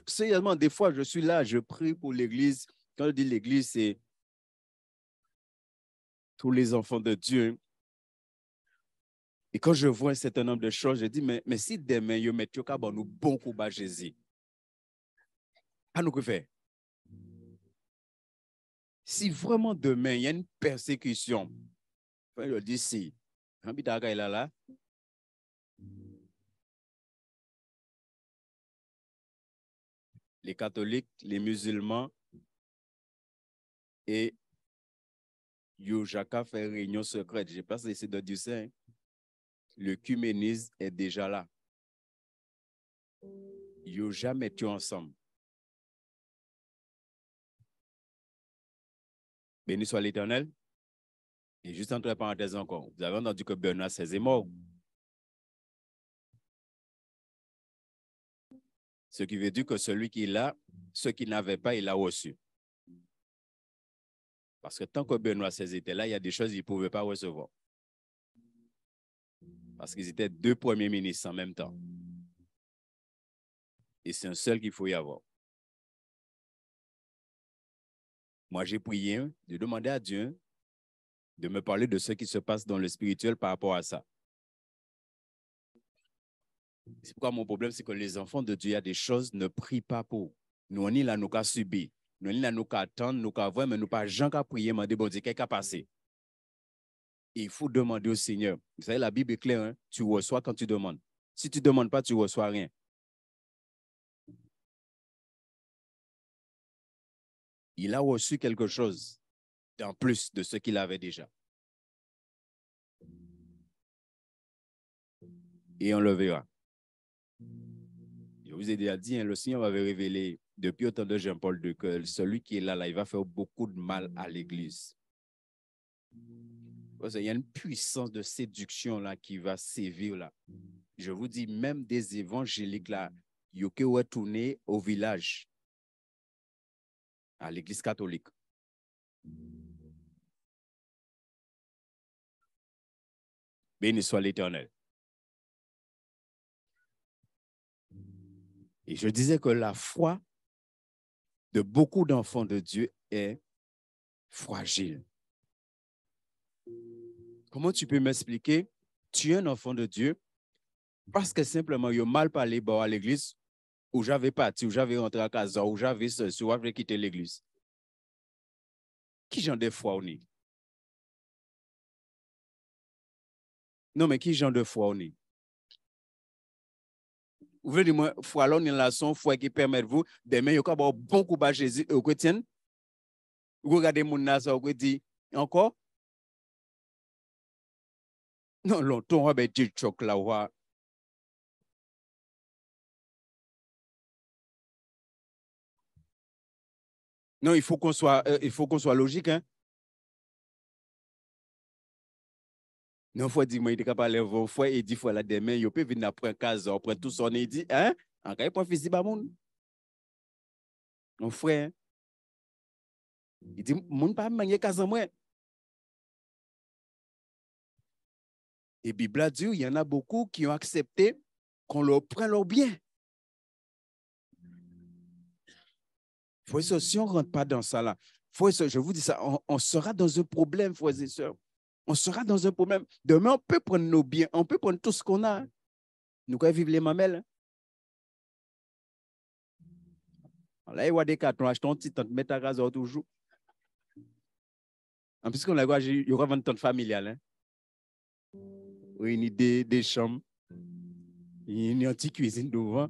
Sérieusement, des fois, je suis là, je prie pour l'Église. Quand je dis l'Église, c'est tous les enfants de Dieu. Et quand je vois un certain nombre de choses, je dis, mais si demain, je mets nous bon coup à Jésus, à nous que faire? Si vraiment demain, il y a une persécution, je dis si, là, les catholiques, les musulmans et Yojaka fait réunion secrète. Je pense que c'est de dire ça. Le cuménisme est déjà là. Ils n'ont jamais tué ensemble. Béni soit l'Éternel. Et juste entre parenthèses encore, vous avez entendu que Benoît XVI est mort. Ce qui veut dire que celui qui l'a, ceux qui n'avaient pas, il l'a reçu. Parce que tant que Benoît XVI était là, il y a des choses qu'ils ne pouvaient pas recevoir. Parce qu'ils étaient deux premiers ministres en même temps. Et c'est un seul qu'il faut y avoir. Moi, j'ai prié de demander à Dieu de me parler de ce qui se passe dans le spirituel par rapport à ça. C'est pourquoi mon problème, c'est que les enfants de Dieu, il y a des choses, ne prient pas pour. Nous, on est là, nous avons subi. Nous, on est là, nous avons attendre, nous avons voir, mais nous pas gens qui prier, mais bon Dieu, qu'est-ce qui a passé? Il faut demander au Seigneur. Vous savez, la Bible est claire, hein? Tu reçois quand tu demandes. Si tu ne demandes pas, tu ne reçois rien. Il a reçu quelque chose en plus de ce qu'il avait déjà. Et on le verra. Je vous ai déjà dit, hein, le Seigneur m'avait révélé depuis autant de Jean-Paul II que celui qui est là, il va faire beaucoup de mal à l'Église. Il y a une puissance de séduction là qui va sévir là. Je vous dis, même des évangéliques là, ils ont retourné au village, à l'Église catholique. Béni soit l'Éternel. Et je disais que la foi de beaucoup d'enfants de Dieu est fragile. Comment tu peux m'expliquer? Tu es un enfant de Dieu parce que simplement, il a mal parlé à l'église ou j'avais parti, ou j'avais rentré à casa, ou j'avais ceci, ou j'avais quitté l'église. Qui genre de foi on est? Non, mais qui genre de foi on est? Vous voulez dire, moi, foi là, on est là, son foi qui permet de vous, demain, il y a un bon coup à Jésus, au chrétien. Vous regardez mon nasa, vous dites, encore? Non, longtemps, on va dire choc là, ouais. Non, il faut qu'on soit logique, hein. Non, faut dire, moi, il est capable de lever fois et 10 fois la demain, il peut venir après 15 ans, après tout son et dit, hein, en cas, il peut faire pas moun. Mon frère, hein? Il dit, moun pas manger 15 ans, moi. Et Bible a dit, il y en a beaucoup qui ont accepté qu'on leur prenne leur bien. Faut que si on ne rentre pas dans ça là, je vous dis ça, on sera dans un problème, frères et sœurs. On sera dans un problème. Demain, on peut prendre nos biens, on peut prendre tout ce qu'on a. Nous pouvons vivre les mamelles. Là, il y a des cartons, achetons un petit temps, mettre à gaz toujours. En plus, qu'on a il y aura une tente familiale. Hein? Oui, des chambres. Il y a une petite cuisine devant.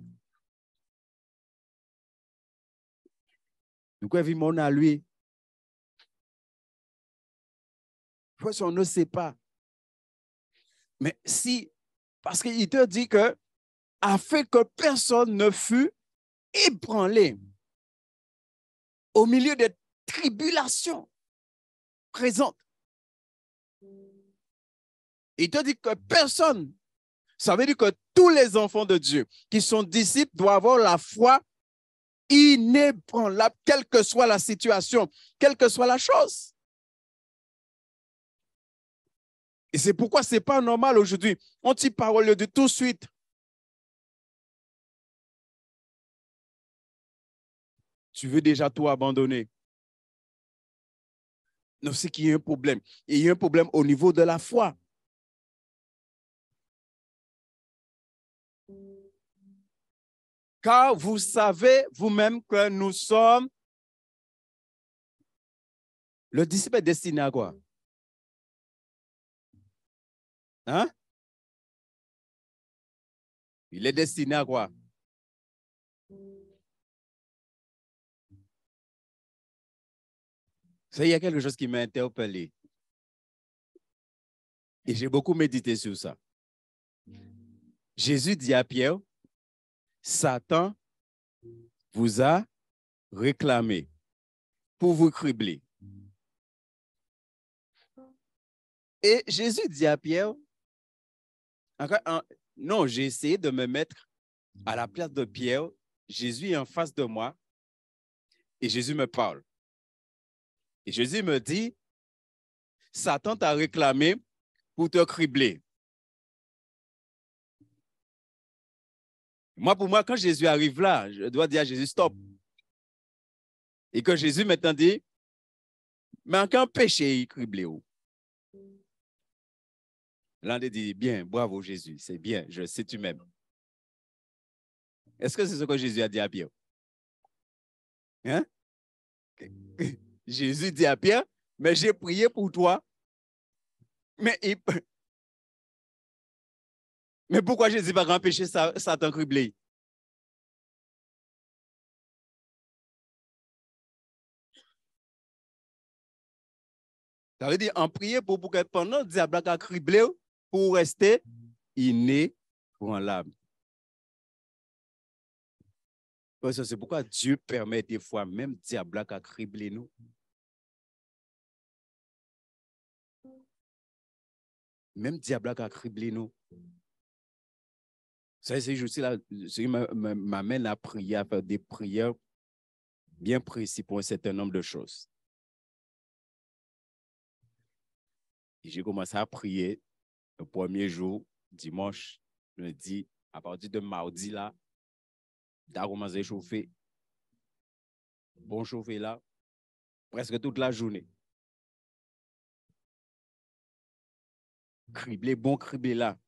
Nous pouvons vivre à lui. On ne sait pas. Mais si, parce qu'il te dit que, afin que personne ne fût ébranlé au milieu des tribulations présentes. Il te dit que personne, ça veut dire que tous les enfants de Dieu qui sont disciples doivent avoir la foi inébranlable, quelle que soit la situation, quelle que soit la chose. Et c'est pourquoi ce n'est pas normal aujourd'hui. On dit parole de tout de suite. Tu veux déjà tout abandonner. Non, c'est qu'il y a un problème. Et il y a un problème au niveau de la foi. Car vous savez vous-même que nous sommes. Le disciple est destiné à quoi? Hein? Il est destiné à quoi? Ça, il y a quelque chose qui m'a interpellé. Et j'ai beaucoup médité sur ça. Jésus dit à Pierre, Satan vous a réclamé pour vous cribler. Et Jésus dit à Pierre, non, j'ai essayé de me mettre à la place de Pierre. Jésus est en face de moi et Jésus me parle. Et Jésus me dit, Satan t'a réclamé pour te cribler. Moi, pour moi, quand Jésus arrive là, je dois dire à Jésus, stop. Et que Jésus maintenant dit, mais en quel péché il criblé où? L'un dit, bien, bravo Jésus, c'est bien, je sais tu m'aimes. Est-ce que c'est ce que Jésus a dit à Pierre? Hein? Jésus dit à Pierre, mais j'ai prié pour toi. Mais pourquoi Jésus va empêcher Satan criblé? Ça veut dire en prier pour que pendant le diable a criblé, pour rester inébranlable. C'est pourquoi Dieu permet des fois même diable à cribler nous. Même diable à cribler nous. Ça, c'est juste là, ce qui m'amène à prier, à faire des prières bien précises pour un certain nombre de choses. J'ai commencé à prier le premier jour, dimanche, lundi, à partir de mardi là, j'ai commencé à chauffer. Bon chauffer là, presque toute la journée. Criblé, bon criblé là.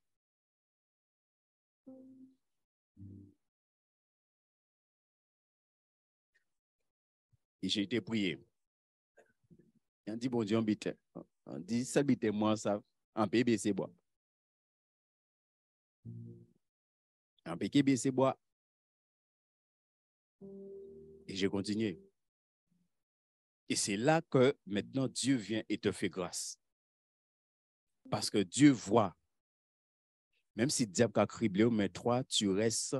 Et j'ai été prié. On dit, bon Dieu, on dit, ça bite moi, ça, en PB, c'est bois. En PB, c'est bois. Et j'ai continué. Et c'est là que maintenant Dieu vient et te fait grâce. Parce que Dieu voit, même si le diable a criblé, mais toi, tu restes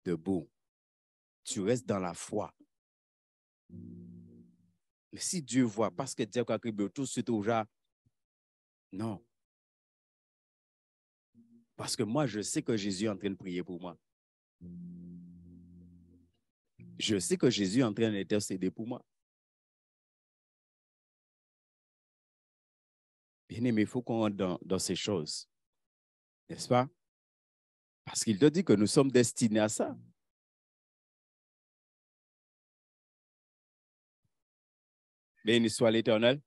debout. Tu restes dans la foi. Mais si Dieu voit, parce que le diable a criblé, tout de suite, non. Parce que moi, je sais que Jésus est en train de prier pour moi. Je sais que Jésus est en train d'intercéder pour moi. Bien aimé, il faut qu'on rentre dans ces choses. N'est-ce pas? Parce qu'il te dit que nous sommes destinés à ça. Béni soit l'Éternel.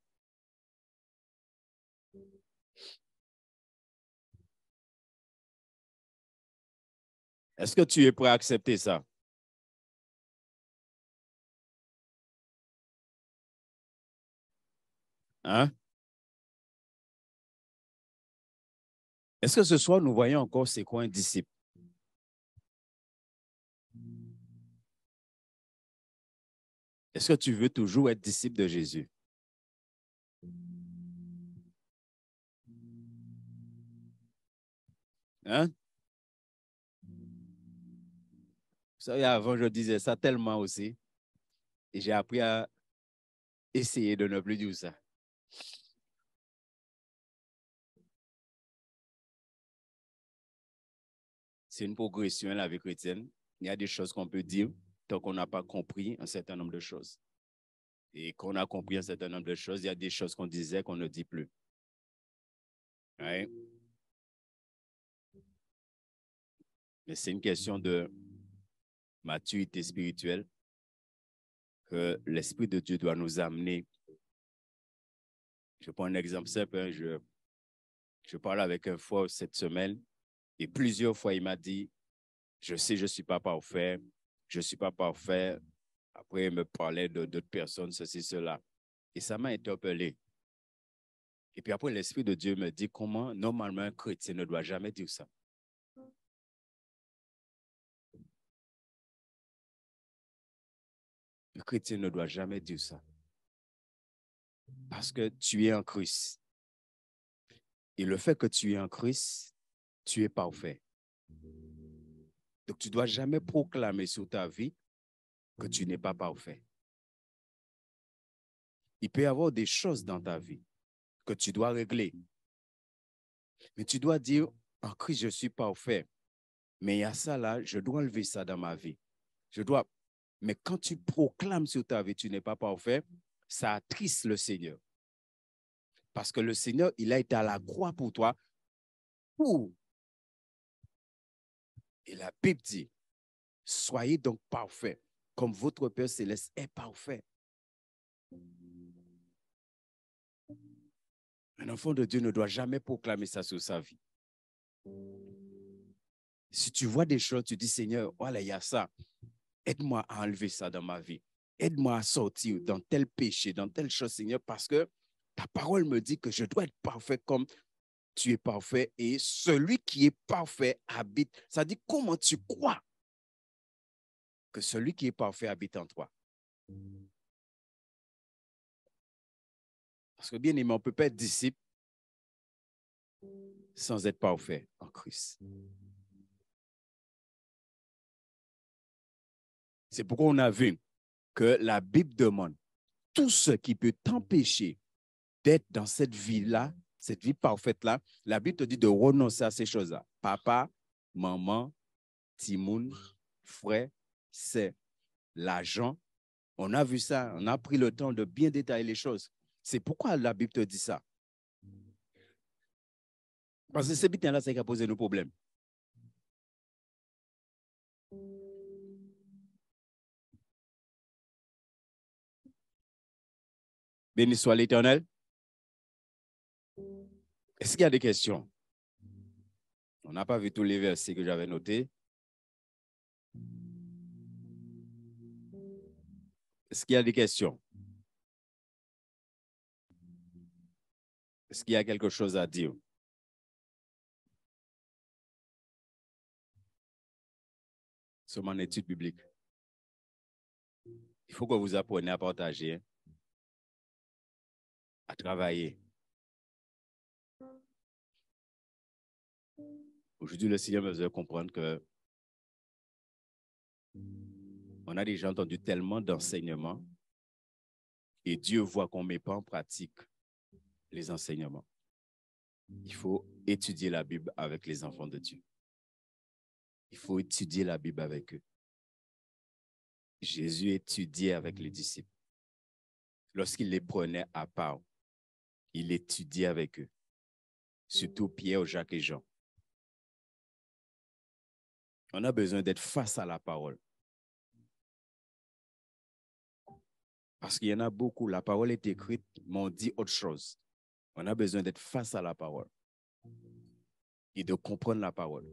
Est-ce que tu es prêt à accepter ça? Hein? Est-ce que ce soir, nous voyons encore c'est quoi un disciple? Est-ce que tu veux toujours être disciple de Jésus? Hein? Vous savez, avant, je disais ça tellement aussi. Et j'ai appris à essayer de ne plus dire ça. C'est une progression, la vie chrétienne. Il y a des choses qu'on peut dire tant qu'on n'a pas compris un certain nombre de choses. Et qu'on a compris un certain nombre de choses, il y a des choses qu'on disait qu'on ne dit plus. Ouais. Mais c'est une question de maturité spirituelle que l'Esprit de Dieu doit nous amener. Je prends un exemple simple. Hein, je parle avec un frère cette semaine et plusieurs fois, il m'a dit, je sais, je ne suis pas parfait, je ne suis pas parfait. Après, il me parlait d'autres personnes, ceci, cela. Et ça m'a interpellé. Et puis après, l'Esprit de Dieu me dit comment, normalement, un chrétien ne doit jamais dire ça. Un chrétien ne doit jamais dire ça. Parce que tu es en Christ. Et le fait que tu es en Christ, tu es parfait. Donc, tu ne dois jamais proclamer sur ta vie que tu n'es pas parfait. Il peut y avoir des choses dans ta vie que tu dois régler. Mais tu dois dire, en Christ, je suis parfait. Mais il y a ça là, je dois enlever ça dans ma vie. Mais quand tu proclames sur ta vie, tu n'es pas parfait, ça attriste le Seigneur. Parce que le Seigneur, il a été à la croix pour toi. Et la Bible dit, soyez donc parfaits, comme votre Père céleste est parfait. Un enfant de Dieu ne doit jamais proclamer ça sur sa vie. Si tu vois des choses, tu dis, Seigneur, voilà, il y a ça. Aide-moi à enlever ça dans ma vie. Aide-moi à sortir dans tel péché, dans telle chose, Seigneur, parce que ta parole me dit que je dois être parfait comme tu es parfait. Et celui qui est parfait habite. Ça dit, comment tu crois que celui qui est parfait habite en toi? Parce que bien aimé, on ne peut pas être disciple sans être parfait en Christ. C'est pourquoi on a vu que la Bible demande tout ce qui peut t'empêcher d'être dans cette vie-là, cette vie parfaite-là. La Bible te dit de renoncer à ces choses-là. Papa, maman, timoun, frère, c'est l'argent. On a vu ça, on a pris le temps de bien détailler les choses. C'est pourquoi la Bible te dit ça. Parce que c'est bien là, c'est qui a posé nos problèmes. Béni soit l'Éternel. Est-ce qu'il y a des questions? On n'a pas vu tous les versets que j'avais notés. Est-ce qu'il y a des questions? Est-ce qu'il y a quelque chose à dire? Sur mon étude biblique. Il faut que vous appreniez à partager, à travailler. Aujourd'hui, le Seigneur me faisait comprendre que on a déjà entendu tellement d'enseignements et Dieu voit qu'on ne met pas en pratique les enseignements. Il faut étudier la Bible avec les enfants de Dieu. Il faut étudier la Bible avec eux. Jésus étudiait avec les disciples. Lorsqu'il les prenait à part, il étudiait avec eux. Surtout Pierre, Jacques et Jean. On a besoin d'être face à la parole. Parce qu'il y en a beaucoup, la parole est écrite, mais on dit autre chose. On a besoin d'être face à la parole et de comprendre la parole.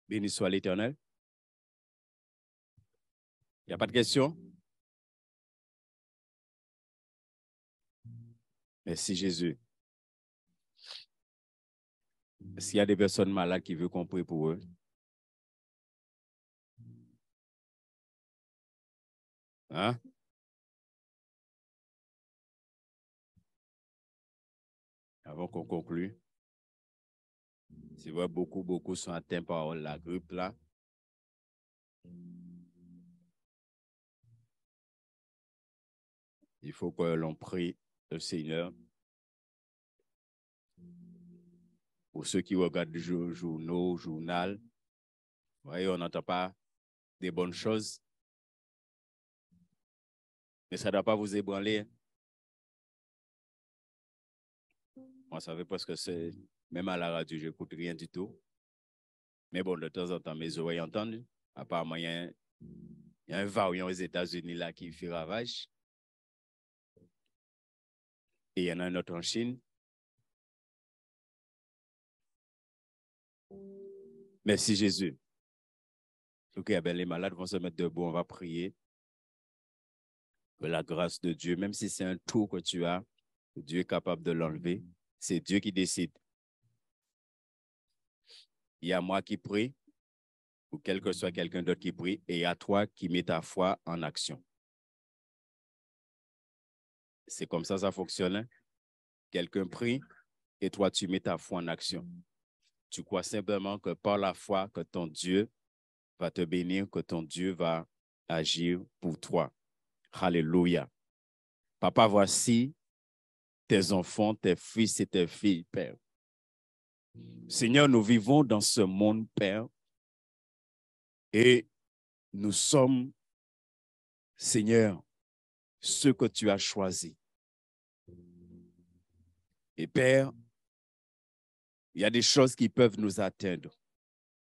Béni soit l'Éternel. Il n'y a pas de questions? Merci Jésus. Est-ce qu'il y a des personnes malades qui veulent qu'on prie pour eux? Hein? Avant qu'on conclue. C'est vrai, beaucoup sont atteints par la grippe là. Il faut que l'on prie le Seigneur. Pour ceux qui regardent le journal, vous voyez, on n'entend pas des bonnes choses. Mais ça ne doit pas vous ébranler. Moi, ça fait parce que c'est, même à la radio, je n'écoute rien du tout. Mais bon, de temps en temps, mes oreilles entendent. Apparemment, il y a un variant aux États-Unis là qui fait ravage. Et il y en a un autre en Chine. Merci Jésus. Ok, ben les malades vont se mettre debout, on va prier. Que la grâce de Dieu, même si c'est un tour que tu as, Dieu est capable de l'enlever. C'est Dieu qui décide. Il y a moi qui prie, ou quel que soit quelqu'un d'autre qui prie, et il y a toi qui mets ta foi en action. C'est comme ça fonctionne. Hein? Quelqu'un prie, et toi tu mets ta foi en action. Tu crois simplement que par la foi, que ton Dieu va te bénir, que ton Dieu va agir pour toi. Alléluia. Papa, voici tes enfants, tes fils et tes filles, Père. Seigneur, nous vivons dans ce monde, Père, et nous sommes, Seigneur, ceux que tu as choisis. Et Père, il y a des choses qui peuvent nous atteindre,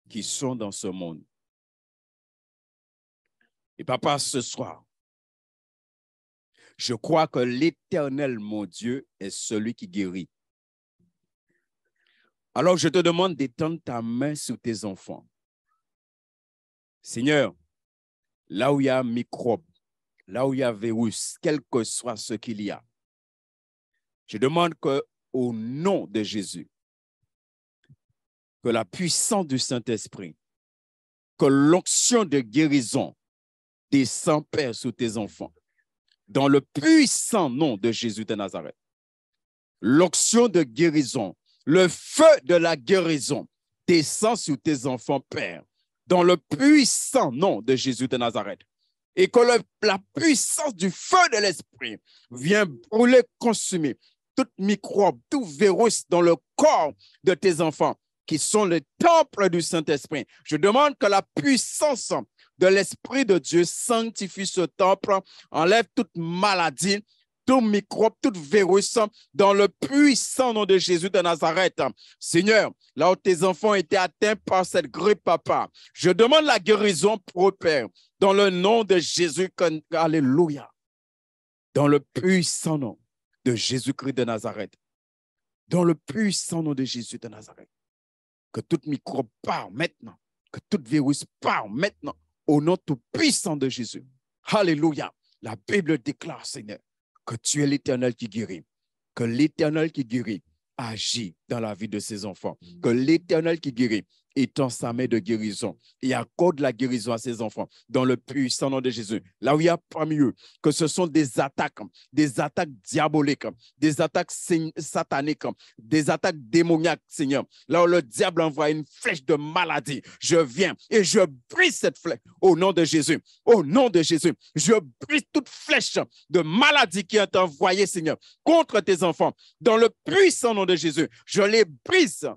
qui sont dans ce monde. Et Papa, ce soir, je crois que l'Éternel, mon Dieu, est celui qui guérit. Alors, je te demande d'étendre ta main sur tes enfants. Seigneur, là où il y a un microbe, là où il y a un virus, quel que soit ce qu'il y a, je demande qu'au nom de Jésus, que la puissance du Saint-Esprit, que l'onction de guérison descend, Père, sur tes enfants. Dans le puissant nom de Jésus de Nazareth. L'onction de guérison, le feu de la guérison descend sur tes enfants, Père. Dans le puissant nom de Jésus de Nazareth. Et que la puissance du feu de l'Esprit vient brûler, consumer tout microbe, tout virus dans le corps de tes enfants qui sont le temple du Saint-Esprit. Je demande que la puissance de l'Esprit de Dieu sanctifie ce temple, enlève toute maladie, tout microbe, tout virus dans le puissant nom de Jésus de Nazareth. Seigneur, là où tes enfants étaient atteints par cette grippe, Papa, je demande la guérison pour eux, Père, dans le nom de Jésus. Alléluia. Dans le puissant nom de Jésus-Christ de Nazareth. Dans le puissant nom de Jésus de Nazareth. Que tout microbe part maintenant. Que tout virus part maintenant. Au nom tout puissant de Jésus. Alléluia. La Bible déclare, Seigneur, que tu es l'Éternel qui guérit. Que l'Éternel qui guérit agit dans la vie de ses enfants. Que l'Éternel qui guérit étend sa main de guérison et accorde la guérison à ses enfants dans le puissant nom de Jésus. Là où il y a parmi eux, que ce sont des attaques diaboliques, des attaques sataniques, des attaques démoniaques, Seigneur. Là où le diable envoie une flèche de maladie, je viens et je brise cette flèche au nom de Jésus. Au nom de Jésus, je brise toute flèche de maladie qui est envoyée, Seigneur, contre tes enfants. Dans le puissant nom de Jésus, je les brise.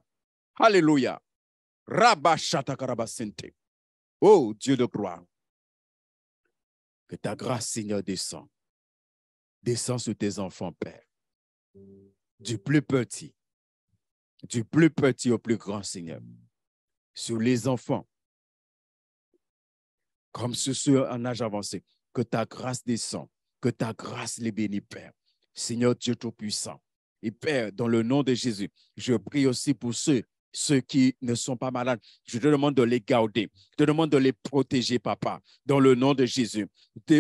Alléluia. Oh Dieu de gloire, que ta grâce, Seigneur, descend. Descend sur tes enfants, Père. Du plus petit au plus grand, Seigneur. Sur les enfants, comme sur ceux en âge avancé. Que ta grâce descend. Que ta grâce les bénisse, Père. Seigneur Dieu Tout-Puissant. Et Père, dans le nom de Jésus, je prie aussi pour ceux qui ne sont pas malades. Je te demande de les garder. Je te demande de les protéger, Papa. Dans le nom de Jésus.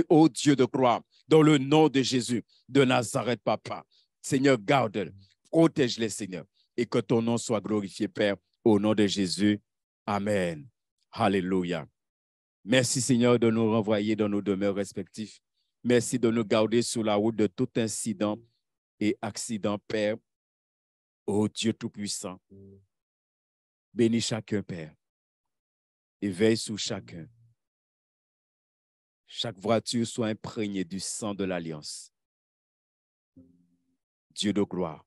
Ô Dieu de gloire. Dans le nom de Jésus de Nazareth, Papa. Seigneur, garde-les. Protège-les, Seigneur. Et que ton nom soit glorifié, Père. Au nom de Jésus. Amen. Alléluia. Merci, Seigneur, de nous renvoyer dans nos demeures respectives. Merci de nous garder sur la route de tout incident et accident, Père. Ô Dieu Tout-Puissant. Bénis chacun, Père, et veille sur chacun. Chaque voiture soit imprégnée du sang de l'Alliance. Dieu de gloire,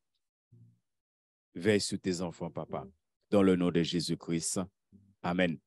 veille sur tes enfants, Papa, dans le nom de Jésus-Christ. Amen.